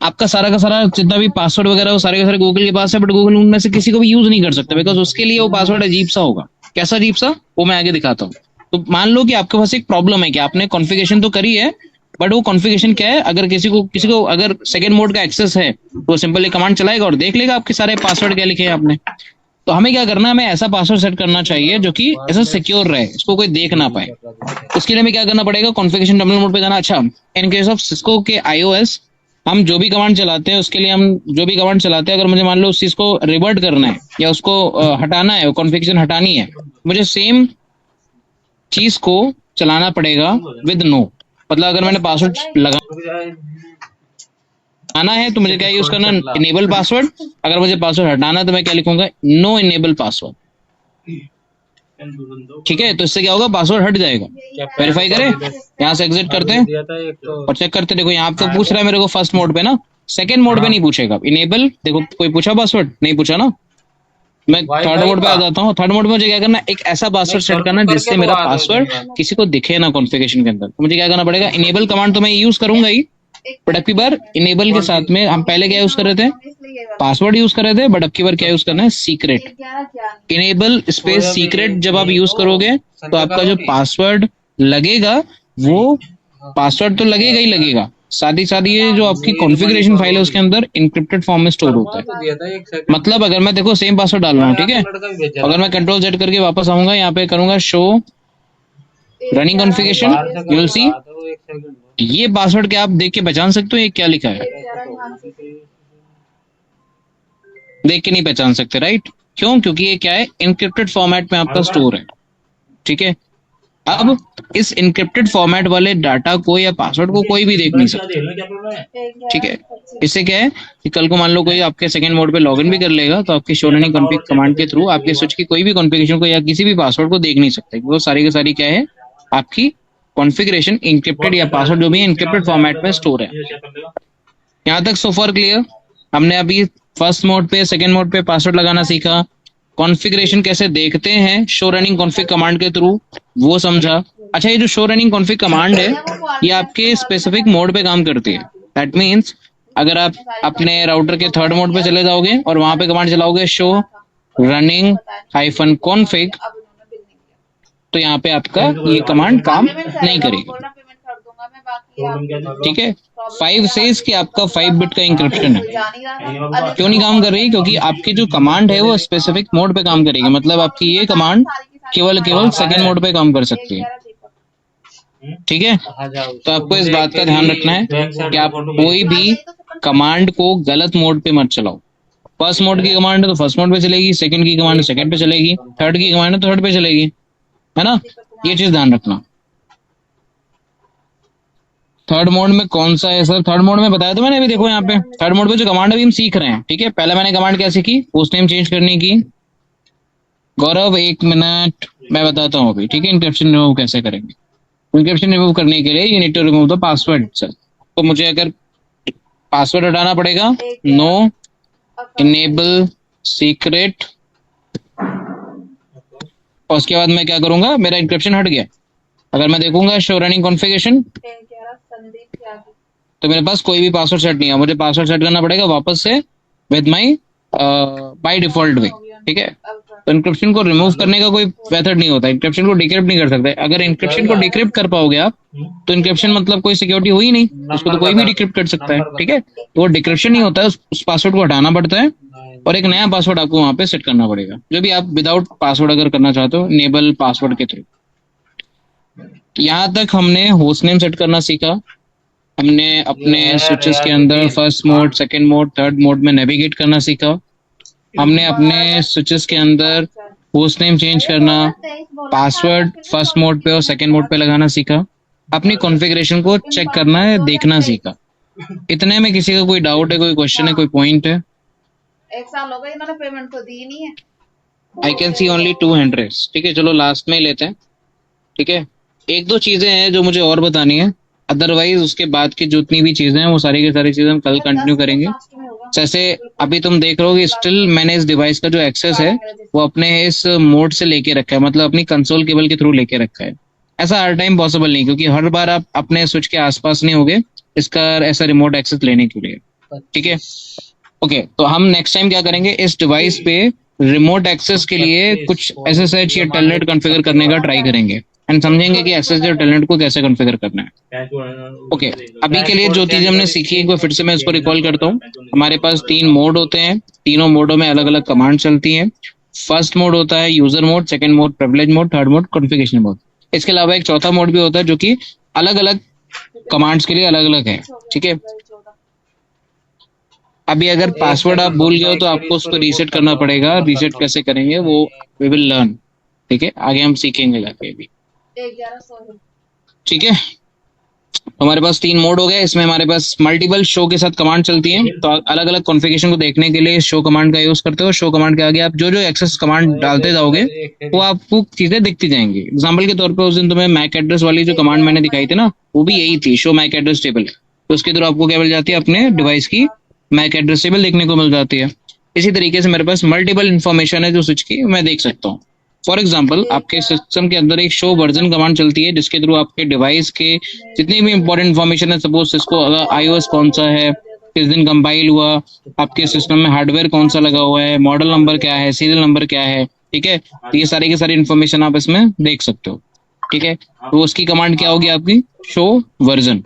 आपका सारा का सारा जितना भी पासवर्ड वगैरह वो सारे के सारे गूगल के पास है, बट गूगल उनमें से किसी को भी यूज नहीं कर सकता, बिकॉज उसके लिए वो पासवर्ड अजीब सा होगा। कैसा अजीब सा, वो मैं आगे दिखाता हूँ। तो मान लो कि आपके पास एक प्रॉब्लम है कि आपने कॉन्फ़िगरेशन तो करी है, बट वो कॉन्फ़िगरेशन क्या है, अगर किसी को अगर सेकंड मोड का एक्सेस है, तो सिंपली कमांड चलाएगा और देख लेगा आपके सारे पासवर्ड क्या लिखे हैं आपने। तो हमें क्या करना है, हमें ऐसा पासवर्ड सेट करना चाहिए जो कि ऐसा सिक्योर रहे, इसको कोई देख ना पाए। उसके लिए हमें क्या करना पड़ेगा, कॉन्फ़िगरेशन टर्मिनल मोड पे जाना। अच्छा, इन केस ऑफ सिस्को के iOS, हम जो भी कमांड चलाते हैं उसके लिए हम जो भी कमांड चलाते हैं, अगर मुझे मान लो उस चीज को रिवर्ट करना है या उसको हटाना है, कॉन्फ़िगरेशन हटानी है, मुझे सेम चीज को चलाना पड़ेगा विद नो। मतलब अगर मैंने पासवर्ड लगाना है तो मुझे क्या यूज करना है, इनेबल पासवर्ड। अगर मुझे पासवर्ड हटाना है तो मैं क्या लिखूंगा, नो इनेबल पासवर्ड। ठीक है, तो इससे क्या होगा, पासवर्ड हट जाएगा। वेरीफाई करें, यहाँ से एग्जिट करते हैं दिया था एक तो। और चेक करते। देखो यहाँ पे पूछ रहा है मेरे को फर्स्ट मोड पे ना, सेकंड मोड पे नहीं पूछेगा। इनेबल, देखो कोई पूछा पासवर्ड, नहीं पूछा ना। मैं थर्ड मोड पे आ जाता हूँ। थर्ड मोड में मुझे क्या करना है, एक ऐसा पासवर्ड सेट करना है जिससे मेरा पासवर्ड किसी को दिखे ना कॉन्फ़िगरेशन के अंदर। तो मुझे क्या करना पड़ेगा, इनेबल कमांड तो मैं यूज करूंगा ही, बट अब की बार इनेबल के साथ में हम पहले क्या यूज कर रहे थे, पासवर्ड यूज कर रहे थे, बट अब की बार क्या यूज करना है, सीक्रेट। इनेबल स्पेस सीक्रेट जब आप यूज करोगे तो आपका जो पासवर्ड लगेगा, वो पासवर्ड तो लगेगा ही लगेगा, साथ ही साथ ये जो आपकी कॉन्फ़िगरेशन फाइल है उसके अंदर इंक्रिप्टेड फॉर्म में स्टोर होता है। दिया था एक मतलब अगर मैं देखो सेम पासवर्ड डाल रहा हूँ, ठीक है, अगर मैं कंट्रोल Z करके वापस आऊंगा, यहाँ पे करूंगा show running configuration, you will सी ये पासवर्ड क्या आप देख के पहचान सकते हो ये क्या लिखा है? देख के नहीं पहचान सकते, राइट? क्यों? क्योंकि ये क्या है, इनक्रिप्टेड फॉर्मेट में आपका स्टोर है। ठीक है, अब इस इनक्रिप्टेड फॉर्मेट वाले डाटा को या पासवर्ड को कोई भी देख नहीं सकता। ठीक है, इससे क्या है कि कल को मान लो कोई आपके सेकंड मोड पे लॉगिन भी कर लेगा, तो आपके शो रनिंग कॉन्फ़िग कमांड के थ्रू आपके स्विच की कोई भी कॉन्फ़िगरेशन को या किसी भी पासवर्ड को देख नहीं सकते। वो सारी की सारी क्या है, आपकी कॉन्फ़िगरेशन इंक्रिप्टेड या पासवर्ड जो भी है इंक्रिप्टेड फॉर्मेट में स्टोर है। यहाँ तक सो फार क्लियर? हमने अभी फर्स्ट मोड पे सेकंड मोड पे पासवर्ड लगाना सीखा, कॉन्फ़िगरेशन कैसे देखते हैं शो रनिंग कॉन्फ़िग कमांड के थ्रू, वो समझा। अच्छा, ये जो शो रनिंग कॉन्फ़िग कमांड है, ये आपके स्पेसिफिक मोड पे काम करती है। दैट मीन्स अगर आप अपने राउटर के थर्ड मोड पे चले जाओगे और वहां पे कमांड चलाओगे शो रनिंग हाइफन कॉन्फ़िग, तो यहाँ पे आपका ये कमांड काम नहीं करेगी। ठीक है, 5 सेज कि आपका 5 बिट का इंक्रिप्शन है। क्यों नहीं काम कर रही? क्योंकि आपकी जो कमांड है वो स्पेसिफिक मोड पे काम करेगी। मतलब आपकी ये कमांड केवल केवल सेकंड मोड पे काम कर सकती है। ठीक है, तो आपको इस बात का ध्यान रखना है कि आप कोई भी कमांड को गलत मोड पे मत चलाओ। फर्स्ट मोड की कमांड है तो फर्स्ट मोड पे चलेगी, सेकंड की कमांड है सेकंड पे चलेगी, थर्ड की कमांड है तो थर्ड पे चलेगी, है ना? ये चीज ध्यान रखना। थर्ड मोड में कौन सा है सर? थर्ड मोड में बताया तो मैंने अभी, देखो यहाँ पे थर्ड मोड पे जो कमांड अभी हम सीख रहे हैं। ठीक है, पहले मैंने कमांड क्या सीखी, पोस्ट नेम चेंज करने की। गौरव एक मिनट मैं बताता हूँ अभी, ठीक है, इंक्रिप्शन रिमूव कैसे करेंगे। इंक्रिप्शन रिमूव करने के लिए you need to remove the password sir. तो मुझे अगर पासवर्ड हटाना पड़ेगा, नो इनेबल सीक्रेट, और उसके बाद मैं क्या करूंगा, मेरा इंक्रिप्शन हट गया। अगर मैं देखूंगा शो रनिंग कॉन्फ़िगरेशन, तो मेरे पास कोई भी पासवर्ड सेट नहीं है। मुझे पासवर्ड सेट करना पड़ेगा वापस से विद माई बाय डिफॉल्ट वे। ठीक है, तो इंक्रिप्शन को रिमूव करने का कोई मेथड नहीं होता, इंक्रिप्शन को डिक्रिप्ट नहीं कर सकते। अगर इंक्रिप्शन को डिक्रिप्ट कर पाओगे आप, तो इंक्रिप्शन मतलब कोई सिक्योरिटी हुई नहीं, उसको तो कोई भी डिक्रिप्ट कर सकता है। ठीक है, तो वो डिक्रिप्शन नहीं होता है, उस पासवर्ड को हटाना पड़ता है और एक नया पासवर्ड आपको वहां पे सेट करना पड़ेगा, जो भी आप विदाउट पासवर्ड अगर करना चाहते हो, इनेबल पासवर्ड के थ्रू। यहाँ तक हमने होस्ट नेम सेट करना सीखा, हमने अपने यार स्विचेस यार के क्योंकि अंदर फर्स्ट हाँ mode, second mode, third mode में नेविगेट करना सीखा। हमने अपने स्विचेस के अंदर होस्ट नेम चेंज करना, पासवर्ड फर्स्ट मोड पे और सेकंड मोड पे लगाना सीखा। अपनी कॉन्फ़िगरेशन को चेक करना है, देखना सीखा। इतने में किसी का कोई डाउट है, कोई क्वेश्चन है, कोई पॉइंट है? आई कैन सी ओनली 200। ठीक है, चलो लास्ट में ही लेते हैं। ठीक है, एक दो चीजें हैं जो मुझे और बतानी है, अदरवाइज उसके बाद की जितनी भी चीजें हैं वो सारी की सारी चीजें हम कल कंटिन्यू करेंगे। जैसे अभी तुम देख रहे हो कि स्टिल मैंने इस डिवाइस का जो एक्सेस है वो अपने इस मोड से लेके रखा है, मतलब अपनी कंसोल केबल के थ्रू लेके रखा है। ऐसा हर टाइम पॉसिबल नहीं, क्योंकि हर बार आप अपने स्विच के आसपास नहीं होगे इसका ऐसा रिमोट एक्सेस लेने के लिए। ठीक है, 25 ओके। तो हम नेक्स्ट टाइम क्या करेंगे, इस डिवाइस पे रिमोट एक्सेस के लिए 25 कुछ और एसएसएच या ये मान लो टेलनेट कॉन्फ़िगर सबके करने का पास ट्राई करेंगे एंड समझेंगे कि एसएसएच और टेलनेट को कैसे कॉन्फ़िगर करना है। ओके, अभी के लिए डैशबोर्ड जो चीजें चेंज हमने कर सीखी एक चेंज बार फिर से करके मैं उसको भेजना रिकॉल करता पड़ेगा। हूँ। हमारे पास तीन मोड होते हैं, तीनों मोडों में अलग अलग कमांड चलती हैं। फर्स्ट मोड होता है user mode, second mode privilege mode, third mode configuration mode. इसके अलावा एक चौथा मोड भी होता है जो कि अलग अलग कमांड्स के लिए अलग अलग है। ठीक है, अभी अगर एक पासवर्ड आप सेकंड भूल रुको, गए मैं हो तो एक बार आपको इसको उसको रिपोर्ट रीसेट करता करना हूँ, फिर पड़ेगा। रीसेट बताता हूँ। कैसे करेंगे वो वी विल लर्न। ठीक है, आगे हम सीखेंगे जाके भी। ठीक है, तो हमारे पास तीन मोड हो गए, इसमें हमारे पास मल्टीपल शो के साथ कमांड चलती हैं। तो अलग अलग कॉन्फ़िगरेशन को देखने के लिए शो कमांड का यूज करते हो। शो कमांड के आगे आप जो जो एक्सेस कमांड और डालते देखो जाओगे एक वो सेकंड। आपको चीजें दिखती जाएंगी। एग्जाम्पल के तौर पर उस दिन तुम्हें मैक एड्रेस वाली जो कमांड मैंने दिखाई थी ना, वो भी यही थी, शो मैक एड्रेस टेबल। तो उसके थ्रू आपको क्या मिल जाती है, अपने डिवाइस की मैक एड्रेस टेबल देखने को मिल जाती है। इसी तरीके से मेरे पास मल्टीपल इंफॉर्मेशन है जो स्विच की मैं देख सकता हूँ। फॉर एग्जाम्पल आपके सिस्टम के अंदर एक शो वर्जन कमांड चलती है जिसके थ्रू आपके डिवाइस के जितनी भी इंपॉर्टेंट इन्फॉर्मेशन है, सपोज इसको अगर आईओएस कौन सा है, किस दिन कंपाइल हुआ, आपके सिस्टम में हार्डवेयर कौन सा लगा हुआ है, मॉडल नंबर क्या है, सीरियल नंबर क्या है। ठीक है, तो ये सारी की सारी इन्फॉर्मेशन आप इसमें देख सकते हो। ठीक है, तो उसकी कमांड क्या होगी आपकी, शो वर्जन।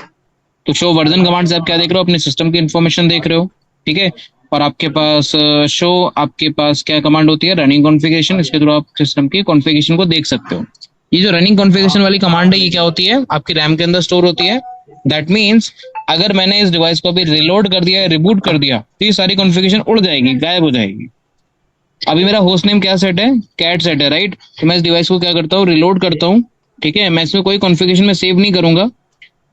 तो शो वर्जन कमांड से आप क्या देख रहे हो, अपने सिस्टम की इन्फॉर्मेशन देख रहे हो। ठीक है, और आपके पास शो, आपके पास क्या कमांड होती है, रनिंग कॉन्फ़िगरेशन। इसके थ्रू आप सिस्टम की कॉन्फ़िगरेशन को देख सकते हो। ये जो रनिंग कॉन्फ़िगरेशन वाली कमांड है ये क्या होती है, आपकी रैम के अंदर स्टोर होती है। दैट मीन्स अगर मैंने इस डिवाइस को अभी रिलोड कर दिया या रिबूट कर दिया तो ये सारी कॉन्फ़िगरेशन उड़ जाएगी, गायब हो जाएगी। अभी मेरा होस्ट नेम क्या सेट है, कैट सेट है, राइट। तो मैं इस डिवाइस को क्या करता हूँ, रिलोड करता हूँ। ठीक है, मैं इसमें कोई कॉन्फ़िगरेशन में सेव नहीं करूंगा।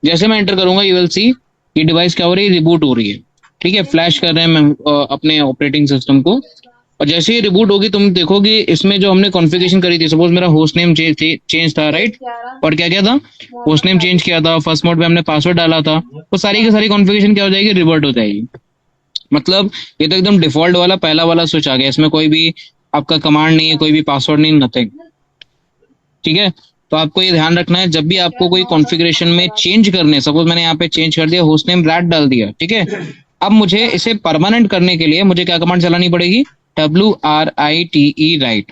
जैसे मैं एंटर करूंगा यू विल सी ये डिवाइस क्या हो रही है, रिबूट हो रही है। ठीक है, फ्लैश कर रहे हैं मैं अपने ऑपरेटिंग सिस्टम को। और जैसे ही रिबूट होगी तुम देखोगे इसमें जो हमने कॉन्फ़िगरेशन करी थी, सपोज मेरा होस्ट नेम चेंज था, राइट। और क्या क्या था, होस्ट नेम चेंज किया था, फर्स्ट मोड पे हमने पासवर्ड डाला था, वो सारी की सारी कॉन्फ़िगरेशन क्या हो जाएगी, रिवर्ट हो जाएगी। मतलब ये तो एकदम डिफॉल्ट वाला पहला वाला स्विच आ गया, इसमें कोई भी आपका कमांड नहीं है, कोई भी पासवर्ड नहीं, नथिंग। ठीक है, तो आपको ये ध्यान रखना है जब भी आपको कोई कॉन्फ़िगरेशन में चेंज करने, सपोज मैंने यहाँ पे चेंज कर दिया, होस्ट नेम रैट डाल दिया। ठीक है, अब मुझे इसे परमानेंट करने के लिए मुझे क्या कमांड चलानी पड़ेगी, WRITE राइट।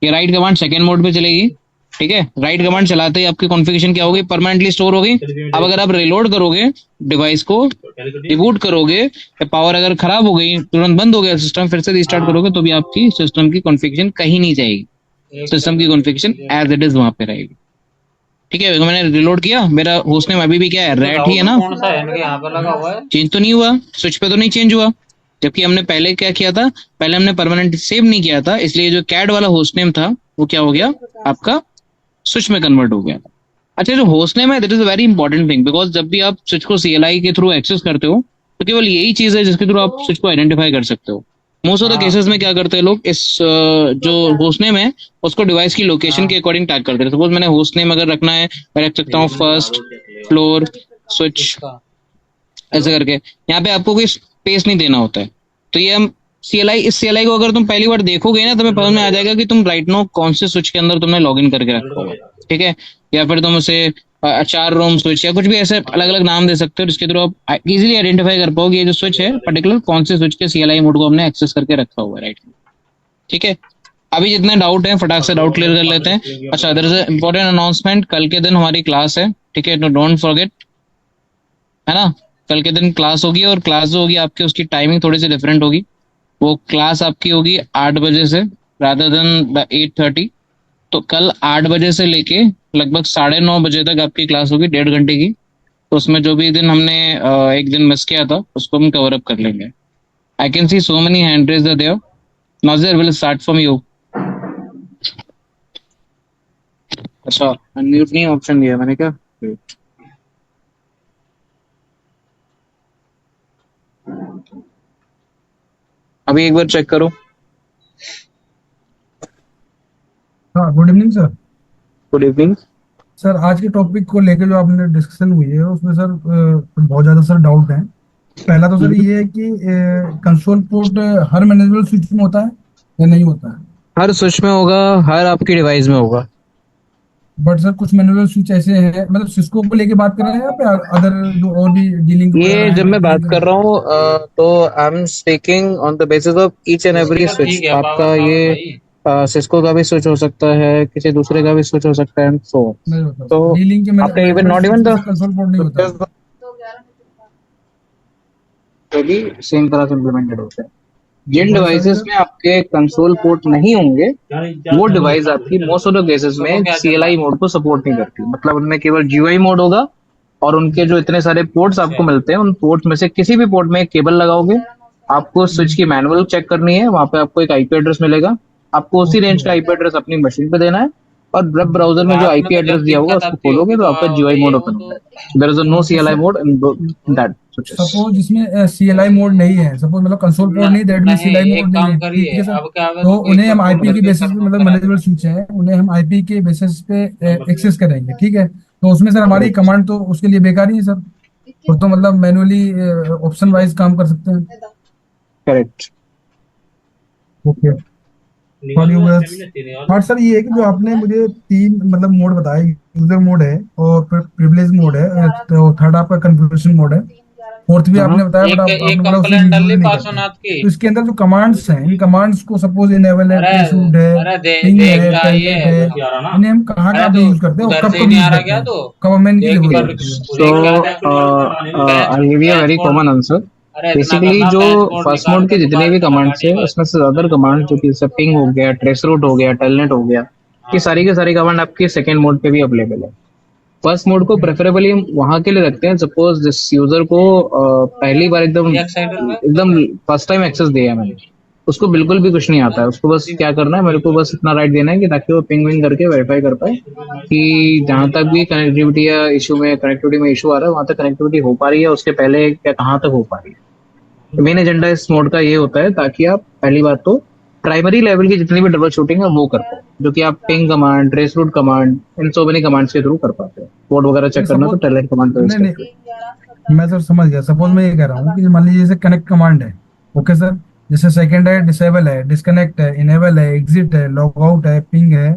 ये राइट कमांड सेकेंड मोड पे चलेगी। ठीक है, राइट कमांड चलाते ही आपकी कॉन्फ़िगरेशन क्या होगी, परमानेंटली स्टोर होगी। अब अगर आप रिलोड करोगे डिवाइस को, रिबूट करोगे, या पावर अगर खराब हो गई, तुरंत बंद हो गया सिस्टम, फिर से रिस्टार्ट हाँ करोगे तो भी आपकी सिस्टम की कॉन्फ़िगरेशन कहीं नहीं जाएगी। एक सिस्टम की second configuration as it is वहां पे रहेगी। ठीक है, तो मैंने रिलोड किया, मेरा होस्ट नेम अभी भी क्या है, ये तो रैट ही है राउटर ना। कौन सा है इनके यहाँ पे लगा हुआ है? चेंज तो नहीं हुआ, स्विच पे तो नहीं चेंज हुआ। जबकि हमने पहले क्या किया था, पहले हमने परमानेंट सेव नहीं किया था, इसलिए जो कैड वाला होस्ट नेम था वो क्या हो गया, आपका स्विच में कन्वर्ट हो गया। अच्छा, जो होस्ट नेम है that is a very important thing, because जब भी आप स्विच को सीएलआई के थ्रू एक्सेस करते हो तो केवल यही चीज है जिसके थ्रू आप स्विच को आइडेंटिफाई कर सकते हो। मोस्ट ऑफ द हाँ केसेस में क्या करते हैं लोग, इस जो होस्ट नेम है उसको डिवाइस की लोकेशन के हाँ अकॉर्डिंग टैग करते हैं। सपोज मैंने होस्ट नेम अगर रखना है, मैं रख सकता हूँ फर्स्ट फ्लोर स्विच, किसका? ऐसे हेलो। करके। यहाँ पे आपको कोई स्पेस नहीं देना होता है। तो ये हम सीएलआई, इस सीएलआई को अगर तुम पहली बार देखोगे ना तुम्हें समझ में आ जाएगा कि तुम राइट नो कौन से स्विच के अंदर तुमने लॉग इन करके रखा हुआ है। ठीक है, या फिर तुम उसे चार रोम स्विच या कुछ भी ऐसे अलग अलग नाम दे सकते हो जिसके थ्रू आप इजीली आइडेंटिफाई कर पाओगे ये जो स्विच है पर्टिकुलर कौन से स्विच के सीएलआई मोड को हमने एक्सेस करके रखा हुआ है, राइट। ठीक है, अभी जितने डाउट है फटाक से डाउट क्लियर कर लेते हैं। अच्छा, देयर इज इंपॉर्टेंट अनाउंसमेंट, कल के दिन हमारी क्लास है। ठीक है, तो डोंट फॉरगेट, है ना। कल के दिन क्लास होगी और क्लास जो होगी आपकी उसकी टाइमिंग थोड़ी सी डिफरेंट होगी। वो क्लास आपकी होगी 8 बजे से, रादर देन 8:30। तो कल 8 बजे से लेके लगभग 9:30 बजे तक आपकी क्लास होगी, 1.5 घंटे की। तो उसमें जो भी दिन हमने एक दिन मिस किया था उसको हम कवर अप कर लेंगे। I can see so many hand raise are there. Nazir will start from you. अच्छा, अनम्यूट नहीं ऑप्शन दिया मैंने क्या? Wait. अभी एक बार चेक करो। हाँ, good evening sir. Good evening. Sir आज के टॉपिक को लेकर जो आपने डिस्कशन हुई है उसमें सर बहुत ज़्यादा सर डाउट है। पहला तो सर ये है कि कंसोल पोर्ट हर मैनेजेबल स्विच में होता है या नहीं होता है। हर स्विच में होगा, हर आपकी डिवाइस में होगा। बट सर कुछ मैनेजेबल स्विच ऐसे हैं, मतलब सिस्को को लेके बात कर रहे हैं या पे अदर जो और भी डीलिंग वगैरह ये जब हैं मैं बात कंपनी कर के। रहा हूँ तो I am speaking on the basis of each and every तो स्विच। ठीक है, पावर आपका पावर ये भाई। सिस्को का भी स्विच हो सकता है, किसी दूसरे का भी स्विच हो सकता है, सो नहीं होता तो सर, डीलिंग के आपका even manageable not switch even में द सर कंसोल पोर्ट नहीं होता है। भी सेम तरह से इम्प्लीमेंटेड होता है। जिन व्हाट सर डिवाइसेस सर। में आपके कंसोल पोर्ट नहीं होंगे वो डिवाइस आपकी मोस्ट ऑफ द केसेस तो वो में क्या चल रहा सीएलआई मोड को सपोर्ट नहीं करती। मतलब उनमें केवल जीयूआई मोड होगा और उनके जो इतने सारे पोर्ट्स आपको है? मिलते हैं उन पोर्ट्स में से किसी भी पोर्ट में एक केबल लगाओगे, आपको स्विच की मैनुअल चेक करनी है, वहां पे आपको एक आईपी एड्रेस मिलेगा, आपको उसी ओके। रेंज का आईपी एड्रेस अपनी मशीन पे देना है और वेब ब्राउजर में जो रात में आईपी तो एड्रेस जब दिया होगा दिक्कत उसको आती खोलोगे होगी तो तो आपका होता जीयूआई ही है मोड वो ओपन हो तो। जाएगा। देयर इज नो तो CLI mode in that switches. Suppose जिसमें सीएलआई मोड नहीं है, सपोज मतलब कंसोल पोर्ट नहीं, दैट मीन नहीं, सीएलआई एक मोड नहीं काम है, ठीक करिए, है सर। अब क्या होगा, तो रुको एक उन्हें बार हम फोन आईपी की करके बेसिस कर पे, दूं, मतलब करा मैनेजेबल देना। स्विच है, उन्हें हम आईपी के बेसिस पे एक्सेस करेंगे, ठीक है। तो उसमें सर हमारी करेक्ट। कमांड तो उसके लिए बेकार ही है सर। और तो मतलब मैनुअली ऑप्शन वाइज काम कर सकते हैं। करेक्ट। ओके। हाँ सर, ये है कि जो आपने मुझे तीन मतलब मोड बताए, यूजर मोड है और प्रिविलेज मोड है, तो थर्ड आपका कन्फिगरेशन मोड है, फोर्थ भी हाँ, आपने बताया, बट एक आपने एक बोला उसे कंप्लेंट डाल यूज ली नहीं करते। पार्श्वनाथ की। तो इसके अंदर जो कमांड्स हैं, इन कमांड्स को सपोज इनेबल है, अरे ट्रेस रूट है, अरे पिंग देख है, ला ये। टेलनेट है, इन्हें हम कहाँ अरे कहाँ पे तो यूज करते हैं और उधर कब से ही कब नहीं यूज आ रहा करते क्या हैं, तो? कब हमें इनकी देख जरूरत पर पड़ती है। So, देख क्या देख। I'll give you a very common answer. अरे इतना बेसिकली करना, जो बेंच बोर्ड फर्स्ट निकाल मोड के के तू जितने बाहर भी चला कमांड्स गाड़ी है बस। उसमें से ज्यादातर कमांड जो कि जैसे पिंग हो गया, ट्रेस रूट हो गया, टेलनेट हो गया, ये हाँ, सारी के सारी कमांड आपके सेकंड मोड पे भी अवेलेबल है। फर्स्ट मोड को ओके। प्रेफरेबली हम वहां के लिए रखते हैं सपोज जिस यूजर को पहली बार एकदम ये एक्साइटेड है तो। एकदम फर्स्ट टाइम एक्सेस दिया है मैंने, उसको बिल्कुल भी कुछ नहीं आता है, उसको बस क्या करना है, मेरे को बस इतना राइट देना है कि ताकि वो पिंग विंग करके वेरीफाई कर पाए कि जहां तक भी कनेक्टिविटी या इशू में कनेक्टिविटी में इशू आ रहा है वहां तक कनेक्टिविटी हो पा रही है, उसके पहले क्या कहाँ तक हो पा रही है। मेन एजेंडा इस मोड का ये होता है ताकि आप पहली बात तो प्राइमरी लेवल की जितनी भी डबल शूटिंग है वो कर पाओ, जो कि आप ping command, traceroute command, in so many commands के थ्रू कर पाते हो। कोड वगैरह नहीं चेक करना तो सपोज, टेलेंट कमांड का यूज नहीं नहीं, करके। मैं सर समझ गया। सपोज मैं ये कह रहा हूँ कि मान लीजिए जैसे कनेक्ट कमांड है, ओके सर, जैसे सेकंड है डिसेबल है, डिस्कनेक्ट है, इनेबल है, एग्जिट है, लॉग आउट है, पिंग है,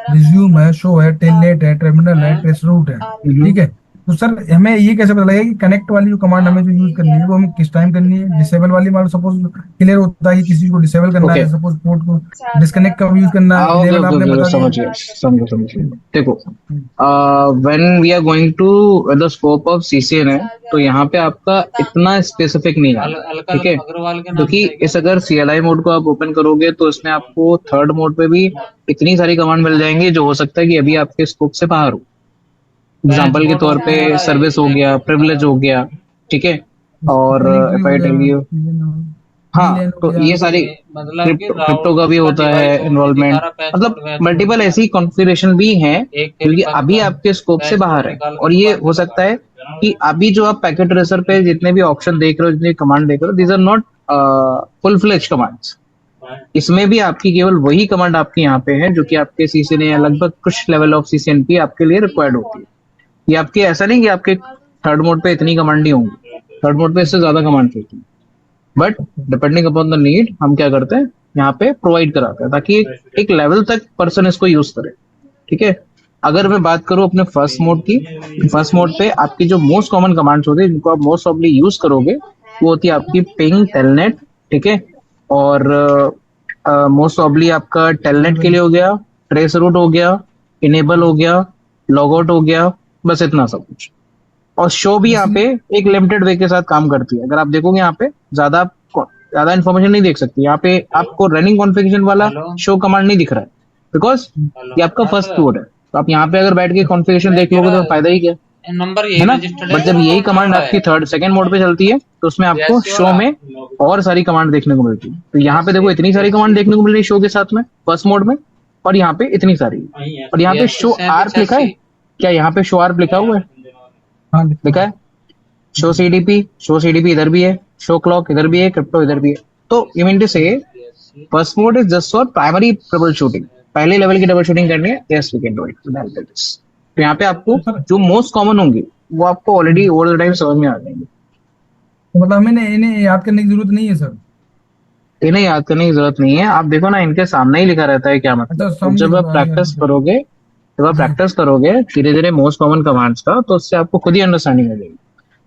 रिज्यूम है, शो है, टेलनेट है, टर्मिनल है, ट्रेस रूट है, ठीक है। तो सर हमें ये कैसे पता लगेगा कि कनेक्ट वाली जो कमांड हमें जो यूज करनी है वो हमें किस टाइम करनी है। डिसेबल वाली मान लो सपोज क्लियर होता है कि किसी को डिसेबल करना ओके। है, सपोज पोर्ट को डिस्कनेक्ट कब यूज करना है, ओके इनेबल ओके आपने ओके, बता दिया। समझ गया, समझो समझो। हम्म, देखो, hmm, when we are going to the scope of CCN है तो यहाँ पे आपका इतना स्पेसिफिक नहीं आता है, अलकल ठीक है। अग्रवाल के नाम क्योंकि से है क्या? इस अगर सीएलआई मोड को आप ओपन करोगे तो इसमें आपको थर्ड मोड पे भी इतनी सारी कमांड मिल जाएंगी जो हो सकता है कि अभी आपके स्कोप से बाहर हो। बेंच एग्जाम्पल के बोर्ड तौर पे उसमें बड़ा है। सर्विस हो गया, प्रिविलेज हो गया, ठीक है। और टेलीट्री इफ हो आई गया, टेल यू, हाँ, वीलैन हो तो गया। ये सारी मतलब कि क्रिप्टो क्रिप्टो का भी राउटर का होता है डिवाइस ओनली दिखा इन्वॉल्वमेंट। रहा, पैच मतलब बोर्ड वैच बोर्ड मल्टीपल नहीं ऐसी दिखा कॉन्फ़िगरेशन भी हैं रहा। एक जो कि फिर अभी आपके स्कोप से पैच बाहर बोर्ड है निकाल के और तू ये बाहर हो चला सकता है गाड़ी। कि अभी जो आप पैकेट ट्रेसर पे जितने भी ऑप्शन देख रहे हो, जितने कमांड देख रहे हो, these are not full fledged commands. इसमें भी आपकी केवल वही कमांड आपके यहाँ पे है जो कि आपके सीसीएन या लगभग कुछ लेवल ऑफ सीसीएनपी आपके लिए रिक्वायर्ड होती है। ये आपके ऐसा नहीं कि आपके थर्ड मोड पे इतनी कमांड ही होंगी, थर्ड मोड पे इससे ज्यादा कमांड होती है। But depending upon the need हम क्या करते हैं, यहाँ पे प्रोवाइड कराते हैं ताकि एक लेवल तक पर्सन इसको यूज करे, ठीक है। अगर मैं बात करूं अपने फर्स्ट मोड की, फर्स्ट मोड पे आपकी जो मोस्ट कॉमन कमांड्स होती है जिनको आप मोस्ट ऑफली यूज करोगे वो होती है आपकी पिंग, टेलनेट, ठीक है। और मोस्ट ऑफली आपका टेलनेट के लिए हो गया, ट्रेस रूट हो गया, इनेबल हो गया, लॉग आउट हो गया, बस इतना सब कुछ। और शो भी यहाँ बेसिकली पे एक लिमिटेड वे के साथ काम करती है। अगर आप देखोगे यहाँ पे ज्यादा इन्फॉर्मेशन नहीं देख सकती, यहाँ पे आपको रनिंग कॉन्फ़िगरेशन वाला हेलो शो कमांड नहीं दिख रहा है बिकॉज हेलो, ये आपका हाँ फर्स्ट सर। मोड है। तो आप यहाँ पे अगर बैठ के कॉन्फ़िगरेशन मैं देख कह लोगे रहा तो फायदा ही क्या। नंबर है यही ना। रजिस्टर्ड बट है जब वो यही तो कमांड नाम आपकी है थर्ड सेकंड मोड पे चलती है तो उसमें आपको जैसी शो वाला में और सारी कमांड देखने को मिलती है। तो यहाँ पे देखो इतनी सारी कमांड देखने को मिल रही है शो के साथ में फर्स्ट मोड में, और यहाँ पे इतनी सारी, और यहाँ पे यस शो आर्प लिखा है। 3786 क्या यहाँ पे शो आर्प लिखा हुआ है? हाँ लिखा लिखा है। है। शो सीडीपी इधर भी है, शो क्लॉक इधर भी है, क्रिप्टो इधर भी है। तो you mean to say first mode is just for primary troubleshooting, पहले लेवल की ट्रबल शूटिंग करनी है, yes we can do it. तो यहाँ पे आपको तो सर जो मोस्ट कॉमन होंगी वो आपको ऑलरेडी ओवर द टाइम समझ में आ जाएंगे। तो मतलब हमें इन्हें याद करने की जरूरत नहीं है सर। इन्हें याद करने की जरूरत नहीं है। आप देखो ना इनके सामने ही लिखा रहता है क्या मतलब। अच्छा तो सामने जब आप आ गया प्रैक्टिस मुझे। करोगे, जब आप जी। प्रैक्टिस करोगे धीरे धीरे मोस्ट कॉमन कमांड्स का, तो उससे आपको खुद ही अंडरस्टैंडिंग हो जाएगी।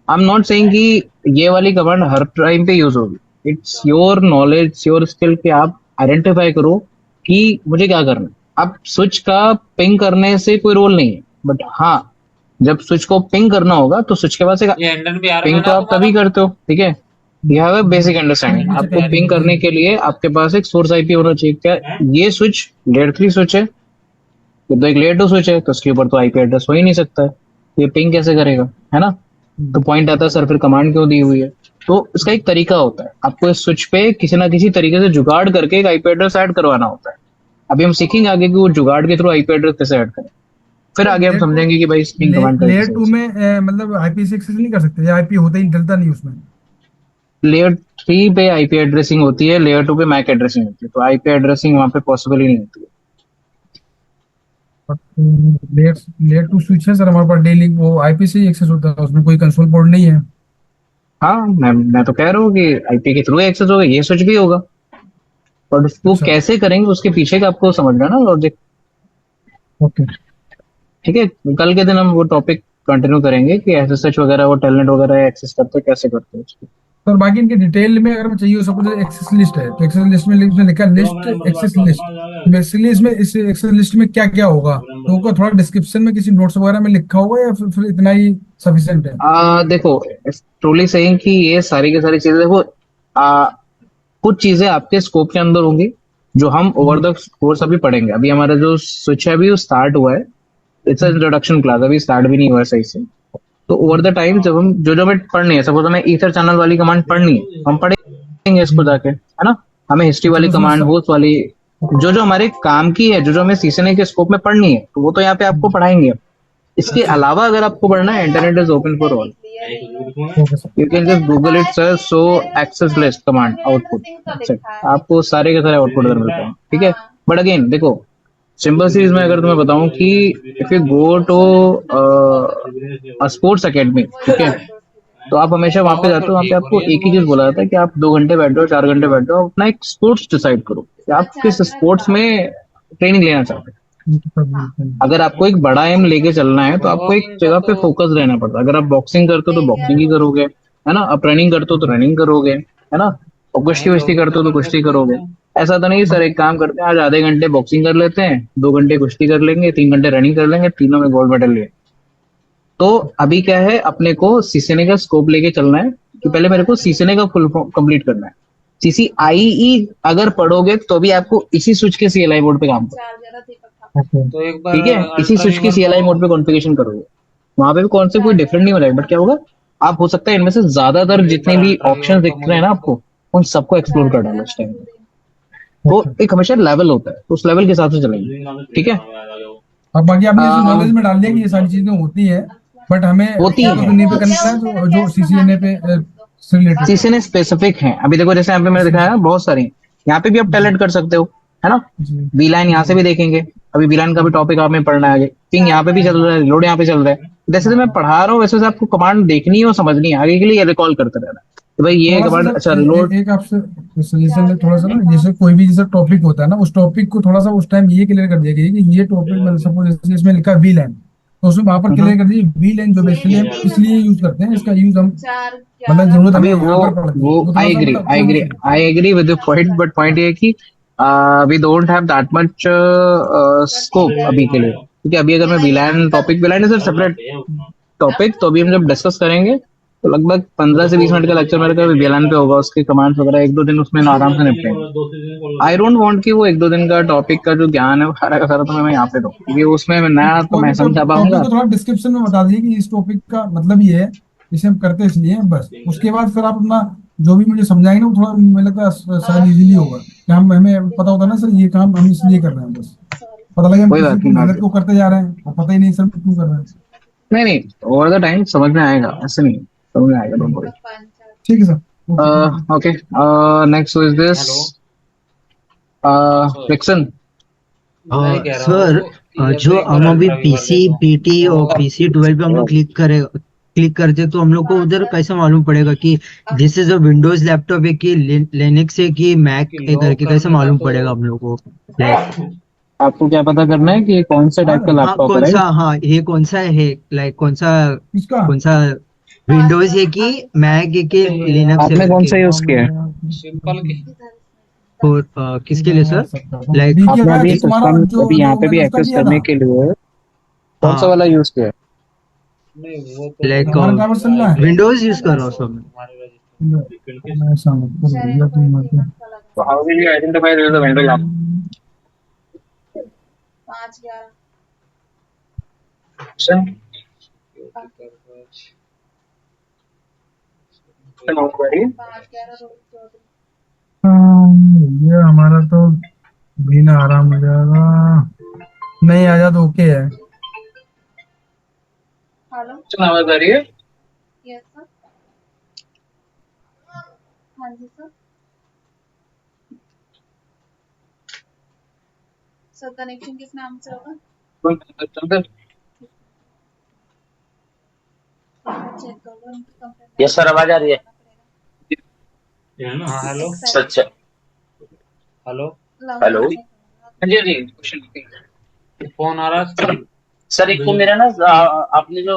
आई एम नॉट सेइंग कि ये वाली कमांड हर टाइम पे यूज होगी। It's your knowledge, your skill कि आप आइडेंटिफाई करो कि मुझे क्या करना है। अब स्विच का पिंग करने से कोई रोल नहीं है, बट हाँ जब स्विच को पिंग करना होगा तो स्विच के पास एक ये एंडन भी आ रहा पिंग तो है आप तुम्हारा तभी करते हो, ठीक है। You have a basic understanding. पीछे आपको कर पिंग दीजिए। करने के लिए आपके पास एक सोर्स आईपी होना चाहिए। क्या ये स्विच लेयर 3 स्विच है? ये तो एक लेयर 2 स्विच है, तो उसके ऊपर तो आईपी एड्रेस हो ही नहीं सकता है। ये पिंग कैसे करेगा, है ना। तो पॉइंट आता है सर फिर कमांड क्यों दी हुई है। तो इसका एक तरीका होता है, आपको इस स्विच पे किसी ना किसी तरीके से जुगाड़ करके एक आईपी एड्रेस ऐड करवाना होता है। अभी हम सीखेंगे आगे कि वो जुगाड़ के थ्रू आईपी एड्रेस कैसे ऐड करें, फिर तो आगे हम लेयर टू समझेंगे कि भाई स्पिंग कमांड का लेयर टू कैसे। में मतलब आईपी से एक्सेस नहीं कर सकते, या आईपी होता ही डलता नहीं उसमें। लेयर 3 पे आईपी एड्रेसिंग होती है, लेयर 2 पे मैक एड्रेसिंग होती है, तो आईपी एड्रेसिंग वहां पे पॉसिबल ही नहीं होती है। But layer layer two switch है सर हमारे पास डेली, वो आईपी से ही एक्सेस होता है, उसमें कोई कंसोल पोर्ट नहीं है। हाँ मैं तो कह रहा हूँ कि आईपी के थ्रू एक्सेस होगा, ये स्विच भी होगा। और उसको अच्छा। कैसे करेंगे उसके पीछे का आपको समझना ना लॉजिक। ओके। ठीक है, कल के दिन हम वो टॉपिक कंटिन्यू करेंगे कि एसएसएच वगैरह वो टेलनेट वगैरह एक्सेस करते हैं, कैसे करते हैं उसको। सर बाकी इनके डिटेल में अगर मैं चाहिए सपोज एक्सेस लिस्ट है, तो एक्सेस लिस्ट में उसने लिखा लिस्ट एक्सेस लिस्ट। बेसिकली इसमें इस एक्सेस लिस्ट में क्या क्या होगा, तो उसको थोड़ा डिस्क्रिप्शन में किसी नोट्स वगैरह में लिखा होगा, या फिर इतना ही सफिशिएंट है। देखो ट्रूली सेइंग कि ये सारी की सारी चीजें देखो, आ, कुछ चीजें आपके स्कोप के अंदर होंगी जो हम ओवर जी। द कोर्स अभी पढ़ेंगे। अभी हमारा जो स्विच है अभी वो स्टार्ट हुआ है, इट्स इंट्रोडक्शन क्लास, अभी स्टार्ट भी नहीं हुआ है सही से। तो ओवर द टाइम जब हम जो जो हमें पढ़नी है, सपोज हमें ईथर चैनल वाली कमांड पढ़नी है, हम पढ़ेंगे इसको जी। जाके, है ना। हमें हिस्ट्री अच्छा वाली तो उसमें कमांड, होस्ट वाली, जो जो हमारे काम की है, जो जो हमें सीखने के स्कोप में पढ़नी है, तो वो तो यहाँ पे आपको पढ़ाएंगे। इसके अच्छा। अलावा अगर आपको पढ़ना है, internet is open for all. Okay sir. You can just Google it sir, so access list command output, आपको सारे के सारे आउटपुट उधर मिलते हैं, ठीक है। बट अगेन देखो, सिंपल सीरीज में अगर तुम्हें बताऊं कि if you go to sports academy, ठीक है, तो आप हमेशा वहां पे पावर जाते तो हो, वहां पे ठीक हो आपको रही है एक ही चीज तुम्हारी बोला इसमें। जाता है कि आप 2 घंटे बैठो, 4 घंटे बैठो, अपना एक स्पोर्ट्स डिसाइड करो कि आप किस स्पोर्ट्स में ट्रेनिंग लेना चाहते हैं। अगर आपको एक बड़ा एम लेके चलना है तो आपको एक वॉकिंग का जगह तो पे फोकस रहना पड़ता है। अगर आप बॉक्सिंग करते हो तो बॉक्सिंग ही करोगे, है ना। आप रनिंग करते हो तो रनिंग करोगे, है ना। और कुश्ती वुश्ती जॉगिंग तो करते हो तो कर कुश्ती सकते करोगे। हो। ऐसा तो नहीं सर, एक काम करते हैं आज आधे घंटे बॉक्सिंग कर लेते हैं, 2 घंटे कुश्ती कर लेंगे, 3 घंटे रनिंग कर लेंगे, तीनों में गोल्ड मेडल लिए। तो अभी क्या है, अपने को सीसीएनए का स्कोप लेके चलना है कि पहले मेरे को सीसीएनए का फुल कंप्लीट करना है। सीसीआईई अगर पढ़ोगे तो भी आपको इसी स्विच के सीएलआई मोड पे काम करना है, ओके। तो एक बार ठीक है। इसी अल्ट्रा स्विच की वीवर को सीएलआई मोड पे कॉन्फ़िगरेशन करोगे, वहां पे भी कौन से कोई डिफरेंट नहीं हो जाएगा, बट क्या होगा, आप हो सकता है इनमें से ज्यादातर एक बार जितने भी अल्ट्रा ऑप्शन वीवर दिख को रहे हैं ना मंगवा दो। आपको, उन सबको एक्सप्लोर कर डालो इस टाइम पे। तो ओके। एक हमेशा लेवल होता है, तो उस लेवल के हिसाब से चलेंगे, ठीक है। और बाकी आपने जैसे अम, नॉलेज में डाल दिया कि ये सारी चीजें होती है, बट हमें होती फोकस है, उन्हीं पे करना है जो सीसीएनए पे से रिलेटेड है। सीसीएनए स्पेसिफिक है। अभी देखो जैसे यहाँ पे मैंने दिखाया जी। ना बहुत सारी, यहाँ पे भी आप जी। टैलेंट कर सकते हो, है ना। जी। वीलाइन यहाँ जी। से भी देखेंगे, अभी वीलाइन का भी टॉपिक आपने पढ़ना है आगे। पिंग यहाँ पे भी चल रहा है, लोड यहाँ पे चल रहा है। जैसे जैसे मैं पढ़ा रहा हूँ वैसे वैसे आपको कमांड देखनी है और समझनी है, आगे के लिए रिकॉल करते रहना है कि भाई ये थोड़ा सा कमांड, अच्छा सर लोड। एक आपसे सजेशन है थोड़ा सा ना, जैसे कोई भी जैसे टॉपिक होता है ना, उस टॉपिक को थोड़ा सा उस टाइम ये क्लियर कर दिया गया कि ये टॉपिक मतलब सपोज जैसे इसमें लिखा वी लाइन, तो उसमें वहां पर क्लियर कर दीजिए वी लाइन जो बेसिकली हम इसलिए यूज करते हैं, इसका यूज हम मतलब जरूरत हमें अभी यहाँ पर पड़ती वो है, वो थोड़ा आई सा एग्री मतलब I agree close. I agree with the point, but point ये है कि we don't have that much scope अभी के लिए, क्योंकि अभी अगर मैं VLAN topic, VLAN is a separate topic, तो अभी हम जब डिस्कस करेंगे तो लगभग 15 से 20 मिनट का लेक्चर मेरे को VLAN पे होगा, उसके कमांड्स वगैरह 1-2 दिन उसमें आराम से निपटेंगे। आई डोंट वांट कि वो 1-2 दिन का टॉपिक का जो ज्ञान है वो सारा का सारा तो मैं यहाँ पे दूँ, क्योंकि उसमें मैं नया तो कोई मैं भी समझा टॉपिक पाऊंगा। को थोड़ा डिस्क्रिप्शन में बता दीजिए कि इस टॉपिक का मतलब ये है, इसे हम करते इसलिए हैं, बस उसके बाद फिर आप अपना जो भी मुझे समझाएंगे ना वो थोड़ा मुझे लगता है शायद इजीली होगा कि हम हमें पता होता है ना सर ये काम हम इसलिए कर रहे हैं, बस पता लगे हम कोई किसी बात को नहीं मेहनत को करते जा रहे हैं और पता ही नहीं सर क्यों कर रहे हैं। नहीं नहीं, ओवर द टाइम समझ में आएगा, ऐसे नहीं समझ में आएगा, डोंट वरी। ठीक है sir, okay thank you. Okay, next is this hello. Vixen. मैं ये कह रहा सर, हूँ ये तो जो एक बार हम अभी अल्ट्रा भी भर ले पीसी तो पीटी और तो पीसी 12 पे हम लोग क्लिक करते तो हम लोग को उधर कैसे मालूम पड़ेगा कि this is a Windows laptop है कि लिनक्स है कि मैक कि है लॉक करके कैसे करने का मालूम तो पड़ेगा हम लोग को? लाइक आपको क्या पता करना है कि ये कौन से टाइप का हाँ, लैपटॉप है, कौन सा, राइट? हाँ ये कौन सा है, लाइक किसका? कौन सा विंडोज है कि मैक है कि लिनक्स है आपने कौन सा करके? यूज किया है? सिंपल की और किसके लिए मैं सर? सब करता हूँ लाइक अभी क्या आपने था अभी कि तुम्हारा सिस्टम जो अभी यहाँ जो पे भी मैंने उसका एक्सेस किया था। करने के लिए कौन सा हाँ, वाला यूज किया है? नहीं वो तो लाइक तुम्हारा क्या चल रहा है? विंडोज यूज कर रहा हूँ सर मैं। हमारे मैं ऐसा मत करो भैया, तुम मत So how will you identify this is a window laptop? Option note करिए। ये हमारा तो बिना आराम हो जाएगा, नहीं आ जा तो ओके है। ऑप्शन आवाज आ रही है? चलते। यस सर, आवाज आ रही है। हाँ हेलो सच। हेलो हेलो हाँ जी हाँ जी, क्वेश्चन। फोन आ रहा है सर, एक तो मेरा ना आपने जो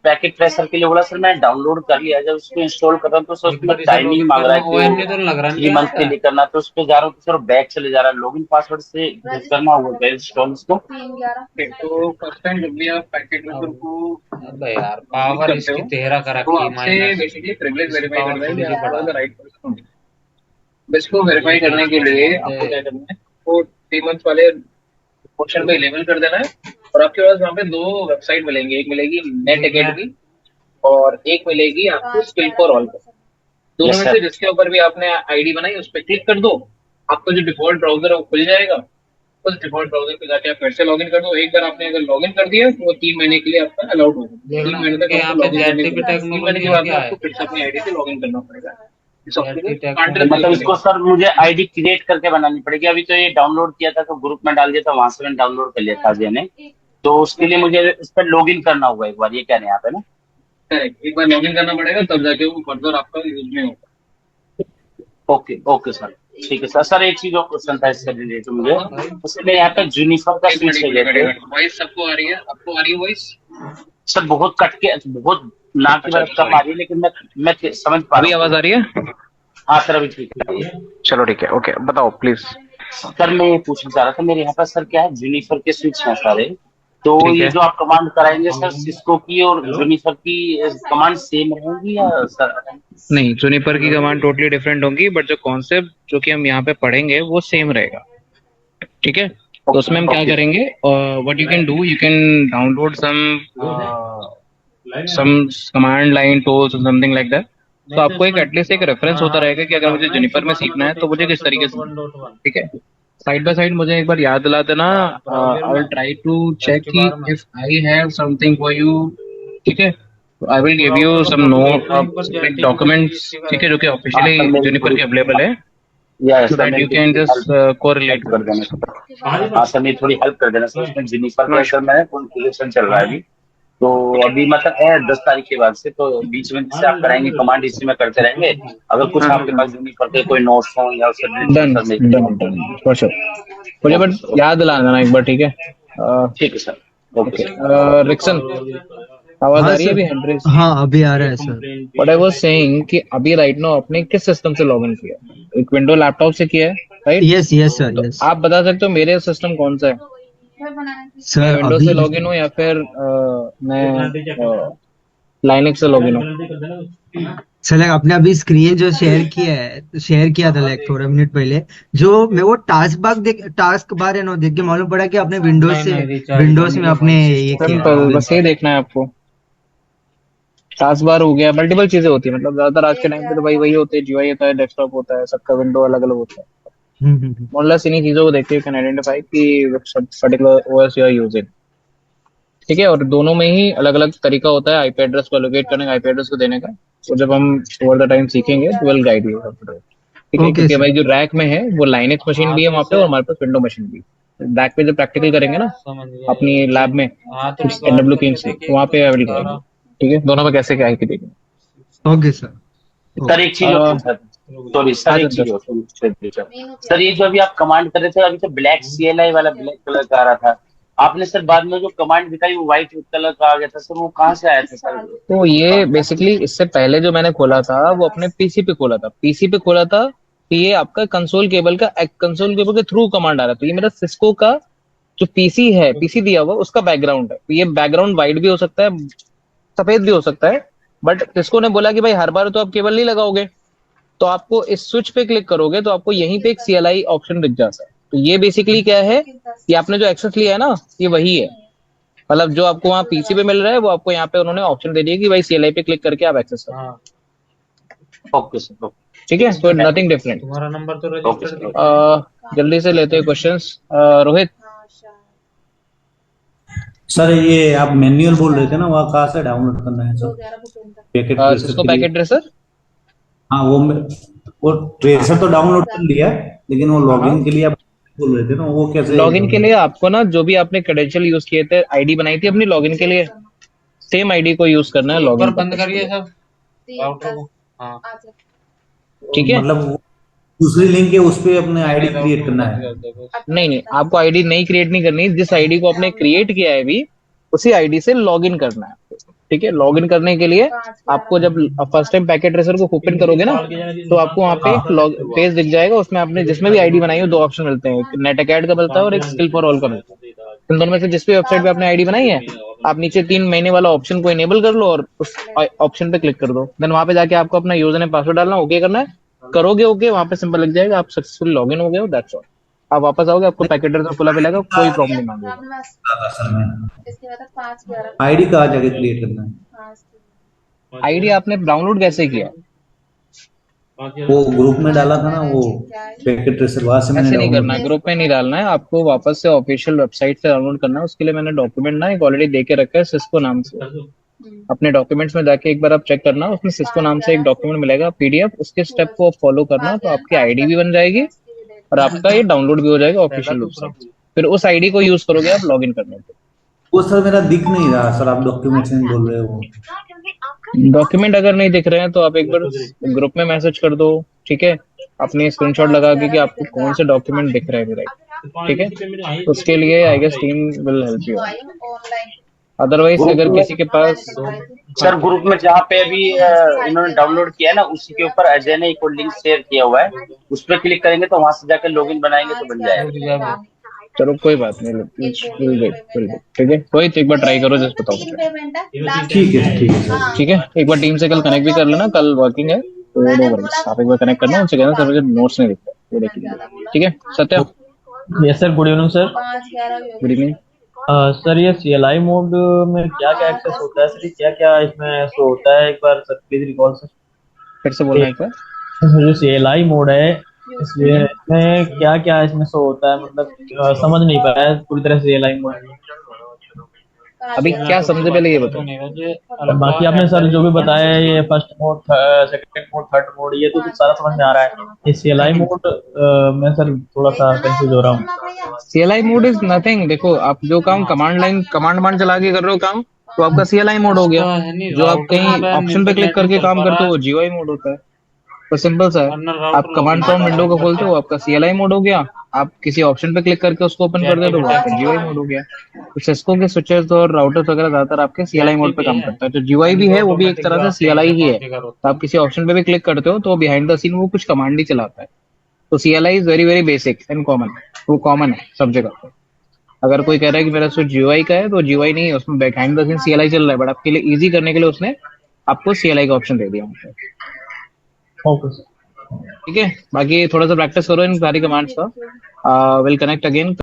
पैकेट ट्रेसर के लिए बोला सर, मैं डाउनलोड कर लिया। जब उसको इंस्टॉल कर रहा हूँ तो सर एक उसमें बार इसे टाइमिंग लॉगिन मांग रहा करना, है कि ओएनए वो तो लग रहा है 3 मंथ क्या के लिए करना। तो उस पर जा रहा हूँ तो सर बैक चले जा रहा है। लॉगिन पासवर्ड से करना होगा इंस्टॉल उसको। तो फर्स्ट टाइम जब भी आप पैकेट ट्रेसर अब को अबे यार लॉगिन पावर करते इसकी हो 13 का तो रखी आपसे माइनस, बेसिकली प्रिविलेज इसकी वेरीफाई कर पावर रहा है कि थोड़ी सी आप बढ़ा। The right person. इसको वेरीफाई एक करने के इंस्टॉल लिए मार दे। आपको क्या करना है, तो 3 मंथ वाले पोर्शन पे लेवल कर देना है। और आपके पास वहाँ पे 2 वेबसाइट मिलेंगी, एक मिलेगी नेट ठीक है। एकेडमी और एक मिलेगी आपको स्किल फॉर ऑल। दोनों यस में से सर। जिसके ऊपर भी आपने आईडी बनाई उस पर क्लिक कर दो, आपका जो डिफॉल्ट ब्राउजर है वो खुल जाएगा। उस डिफॉल्ट ब्राउजर पे जाके आप फिर से लॉगिन कर दो। एक बार आपने अगर लॉगिन कर दिया तो वो 3 महीने के लिए आपका अलाउड होगा। तीन देखना महीने तक कि यहाँ आपको पे लॉगिन करने की जेडडीपी जरूरत है। 3 महीने के टेक्नोलॉजी है बाद में क्या है? आपको फिर से अपनी आईडी से लॉगिन करना पड़ेगा। इस जेडडी सॉफ्टवेयर तो को मतलब टेक्नोलॉजी इसको सर मुझे आईडी क्रिएट करके बनानी पड़ेगी। अभी तो ये डाउनलोड किया था तो ग्रुप में डाल दिया था, वहां से मैंने डाउनलोड कर लिया था अजय ने। तो उसके लिए मुझे इस पर लॉगिन करना होगा एक बार, ये कह रहे हैं आप, है ना? करेक्ट, एक बार लॉगिन करना पड़ेगा तब जाके वो फर्दर आपका यूज में होगा। ओके ओके सर, ठीक है सर। सर एक चीज और क्वेश्चन था इससे रिलेटेड मुझे। भाई। जैसे मैं यहाँ पे जूनिफर का एक मिनट स्विच एक ले मिनट एक लेते मिनट, वॉइस सबको आ रही है? आपको आ रही है वॉइस? सर, बहुत कट के, बहुत ना की अच्छा बरफ अच्छा, कम सॉरी। आ रही है, लेकिन मैं समझ पा रहा अभी हूँ आवाज पूरा। आ रही है? हाँ सर, अभी ठीक है। चलो ठीक है, ओके बताओ प्लीज। सर मैं ये पूछना चाह रहा था, मेरे यहाँ पर सर क्या है, जूनिफर के स्विच हैं सारे। तो ठीक ये है। जो आप कमांड कराएंगे सर, सिस्को की और जूनिफर की कमांड सेम रहेंगी या सर? नहीं, जुनिपर की कमांड टोटली डिफरेंट होंगी, बट जो कॉन्सेप्ट जो कि हम यहाँ पे पढ़ेंगे वो सेम रहेगा। ठीक है, तो ओके उसमें हम क्या ओके करेंगे, what you can do, you can download some command line tools something like that. तो आपको एक एटलीस्ट एक रेफरेंस होता रहेगा कि अगर मुझे जुनिपर में सीखना है तो मुझे किस तरीके से सीखना है। ठीक है, साइड बाय साइड मुझे एक बार याद दिला देना। I will try to check कि if I have something for you. ठीक है, I will give you browser का सम फोटो भेजना है, एक बार नोट जेडडीपी पे डॉक्यूमेंट्स, पीसी ठीक है, जो कि करेगा। हाँ सर, ऑफिशियली मेरी जुनिपर थोड़ी, के अवेलेबल है, या so सर that मेरी you थोड़ी can just help correlate with कर this. देना सर। हाँ सर, मेरी थोड़ी हेल्प कर देना सर। उसमें जूनिपर No का issue. सर मेरा कॉन्फ़िगरेशन चल रहा है अभी। तो अभी मतलब है 10 तारीख के बाद से, तो बीच में जैसे आप कराएंगे कमांड इसी में करते रहेंगे। अगर कुछ आपके पास जूनिपर के कोई नोट्स हो या उससे रिलेटेड डन सर, मेरी थोड़ी डन हेल्प कर डन देना। For sure. मुझे बट ओके ओके, याद दिला देना एक बार, ठीक है? ठीक है sir. Okay okay, sir. Rixon आवाज आ हाँ रही है सर, अभी हेनरी? हाँ अभी आ रहा है sir. What I was saying कि अभी राइट नाउ आपने किस सिस्टम से लॉगिन किया? एक विंडो लैपटॉप से किया है, राइट? यस यस सर, तो यस आप बता सकते हो मेरे सिस्टम कौन सा है? मैं सर। विंडोज अभी से लॉगिन हूँ या फिर मैं लाइनक्स से लॉगिन हो। सर आपने अभी स्क्रीन जो शेयर किया था लाइक थोड़ा मिनट पहले, जो मैं वो टास्क बार है ना देख के मालूम पड़ा कि आपने विंडोज में आपने ये किया सिंपल, लॉगिन बस ये देखना है आपको। टास्क बार हो गया, मल्टीपल चीजें होती है, मतलब ज्यादातर आज के टाइम पे तो भाई वही होते हैं, जीयूआई होता है, डेस्कटॉप होता है, सबका विंडो अलग अलग होता है। हम्म। मोरलेस इन्हीं चीजों को देख के कैन आइडेंटिफाई कि particular OS you are using. ठीक है, और दोनों में ही अलग अलग तरीका होता है आईपी एड्रेस को एलोकेट करने का, आईपी एड्रेस को देने का। तो जब हम ओवर द टाइम सीखेंगे तो विल गाइड यू। ठीक है, ओके क्योंकि सर। भाई जो रैक में है वो लाइनक्स मशीन भी है वहाँ पे, और हमारे पास विंडो मशीन भी है। रैक पे जब प्रैक्टिकल करेंगे ना अपनी लैब में एनडब्ल्यू किंग्स में, तो वहाँ पे अवेल करेंगे। ठीक है, दोनों में कैसे क्या है कि देखेंगे। Okay sir. सर एक चीज और सर, सॉरी सर, एक चीज और सर, ये जो अभी आप कमांड कर रहे थे, अभी तो ब्लैक सीएलआई वाला ब्लैक कलर का आ रहा था, आपने सर बाद में जो कमांड दिखाई वो व्हाइट कलर का आ गया था सर, वो कहाँ से आया था सर? तो ये बेसिकली इससे पहले जो मैंने खोला था वो अपने पीसी पे खोला था, कि ये आपका कंसोल केबल के थ्रू कमांड आ रहा था। तो ये मेरा सिस्को का जो पीसी दिया हुआ उसका बैकग्राउंड है। तो ये बैकग्राउंड व्हाइट भी हो सकता है, सफेद भी हो सकता है, बट सिस्को ने बोला कि भाई हर बार तो आप केबल नहीं लगाओगे, तो आपको इस स्विच पे क्लिक करोगे तो आपको यहीं पे एक सीएलआई ऑप्शन दिख जाता है। तो ये बेसिकली क्या है कि आपने जो एक्सेस लिया है ना, ये वही है। मतलब जो आपको वहाँ पीसी पे मिल रहा है वो आपको यहाँ पे उन्होंने ऑप्शन दे दिया कि भाई सीएलआई पे क्लिक करके आप एक्सेस करो। Okay sir, okay. ठीक है, तो नथिंग डिफरेंट। तुम्हारा नंबर तो ओके रजिस्टर सर। जल्दी से लेते हैं क्वेश्चंस। रोहित, सर ये आप मैन्युअल बोल रहे थे ना, वहाँ कहाँ से डाउनलोड करना है सर? पैकेट ट्रेसर सिस्को के लिए? Packet tracer. हाँ वो ट्रेसर तो डाउनलोड कर लिया, लेकिन वो लॉगिन के लिए आप बोल रहे थे ना, वो कैसे? लॉगिन के लिए आपको ना जो भी आपने क्रेडेंशियल यूज किए थे, आईडी बनाई थी अपनी लॉगिन के लिए, सेम आईडी को यूज करना है लॉगिन बंद करिए सब राउटर को। हाँ ठीक है। मतलब दूसरी लिंक है उस पे अपने आईडी क्रिएट करना है? नहीं, आपको आईडी नहीं क्रिएट नहीं करनी, जिस आईडी को आपने क्रिएट किया है अभी उसी आईडी से लॉगिन करना है आपको। ठीक है, लॉगिन करने के लिए आपको जब फर्स्ट टाइम पैकेट ट्रेसर को ओपन करोगे ना, तो आपको वहाँ पे एक पेज दिख जाएगा, उसमें आपने जिसमें भी आईडी बनाई हो दो ऑप्शन मिलते हैं, एक नेट अकेड का मिलता है और एक स्किल फॉर ऑल का मिलता है। इन दोनों में से जिस भी वेबसाइट पे आपने आईडी बनाई है, आप नीचे 3 महीने वाला ऑप्शन को इनेबल कर लो और उस ऑप्शन पे क्लिक कर दो। देन वहां पे जाके आपको अपना यूजर नेम पासवर्ड डालना, ओके करना है, करोगे ओके, वहां पे सिंपल लग जाएगा आप सक्सेसफुल लॉगिन हो गए हो, दैट्स ऑल। आप वापस आओगे, आपको पैकेट ट्रेसर खुला मिलेगा, कोई प्रॉब्लम नहीं मांगेगा। सर में आईडी कहाँ जाके क्रिएट करना है? आईडी आपने डाउनलोड कैसे किया? वो ग्रुप में डाला था ना, वो पैकेट ट्रेसर, वहां से मैंने ऐसे नहीं डाउनलोड करना है, ग्रुप में नहीं डालना है, आपको वापस से ऑफिशियल वेबसाइट से डाउनलोड करना है। उसके लिए मैंने डॉक्यूमेंट ना एक ऑलरेडी दे के रखा है सिस्को नाम से। अपने डॉक्यूमेंट्स में जाके एक बार आप चेक करना, उसमें सिस्को नाम से एक डॉक्यूमेंट मिलेगा पीडीएफ, उसके स्टेप को फॉलो करना, तो आपकी आईडी भी बन जाएगी और आपका ये डाउनलोड भी हो जाएगा ऑफिशियल रूप से। फिर उस आईडी को यूज करोगे आप लॉगिन करने के। वो सर मेरा दिख नहीं रहा सर, आप डॉक्यूमेंट्स में बोल रहे हो। डॉक्यूमेंट अगर नहीं दिख रहे हैं तो आप एक बार ग्रुप में मैसेज कर दो। ठीक है, अपने स्क्रीनशॉट लगा के कि आपको कौन से डॉक्यूमेंट दिख रहे हैं राइट। ठीक है, उसके लिए I guess team will help you. Otherwise अगर किसी के पास सर ग्रुप में जहाँ पे अभी इन्होंने डाउनलोड किया है ना, उसी के ऊपर अजय ने एक लिंक शेयर किया हुआ है, उस पर क्लिक करेंगे तो वहां से जाकर लॉगिन बनाएंगे तो बन जाएगा। चलो कोई बात नहीं, ठीक है, कोई तो एक बार ट्राई करो, जस्ट बताओ मुझे। ठीक है सर। ठीक है, एक बार टीम से कल कनेक्ट भी कर लेना, कल वर्किंग है तो नो वरीज, आप एक बार कनेक्ट करना, उनसे कहना सर मुझे नोट्स नहीं दिखता, वो देख लीजिए। ठीक है Satya. Yes sir, good evening sir. Good evening. Sir ये सीएलआई मोड में क्या क्या एक्सेस होता है सर, क्या क्या इसमें शो होता है, एक बार सर प्लीज रिकॉल सर। फिर से बोलना एक बार। जो सीएलआई मोड है इसमें क्या क्या इसमें शो होता है, मतलब समझ नहीं पाया पूरी तरह से सीएलआई मोड। अभी क्या समझे पहले ये बताओ। बाकी आपने सर जो भी बताया है, ये first mode, second mode, third mode, ये तो सारा समझ में आ रहा है। ये सीएलआई मोड मैं सर थोड़ा सा कंफ्यूज हो रहा हूँ। CLI mode is nothing. देखो आप जो काम कमांड चला के कर रहे हो काम, तो आपका सीएलआई मोड हो गया। जो आप कहीं ऑप्शन पे क्लिक करके काम करते हो वो जीयूआई मोड होता है। तो सिंपल सा है, आप कमांड प्रॉम्प्ट विंडो को खोलते हो, आपका सीएलआई मोड हो गया। आप किसी ऑप्शन पे क्लिक करके उसको ओपन कर दे तो वो आपका जीयूआई मोड हो गया। तो सिस्को के स्विचेस और राउटर्स वगैरह ज्यादातर आपके सीएलआई मोड पे काम करता है। तो जीयूआई भी है, वो भी एक तरह से सीएलआई ही है। तो आप किसी ऑप्शन पे भी क्लिक करते हो तो बिहाइंड द सीन वो कुछ कमांड ही चलाता है। तो CLI is very very basic and common, वो कॉमन है सब जगह पे। अगर कोई कह रहा है कि मेरा स्विच जीयूआई का है, तो जीयूआई नहीं है, उसमें बिहाइंड द सीन सीएलआई चल रहा है। बट आपके लिए इजी करने के लिए उसने आपको CLI का ऑप्शन दे दिया वहाँ पे। Okay sir. ठीक है, बाकी थोड़ा सा प्रैक्टिस करो इन सारी कमांड्स का। Will connect again.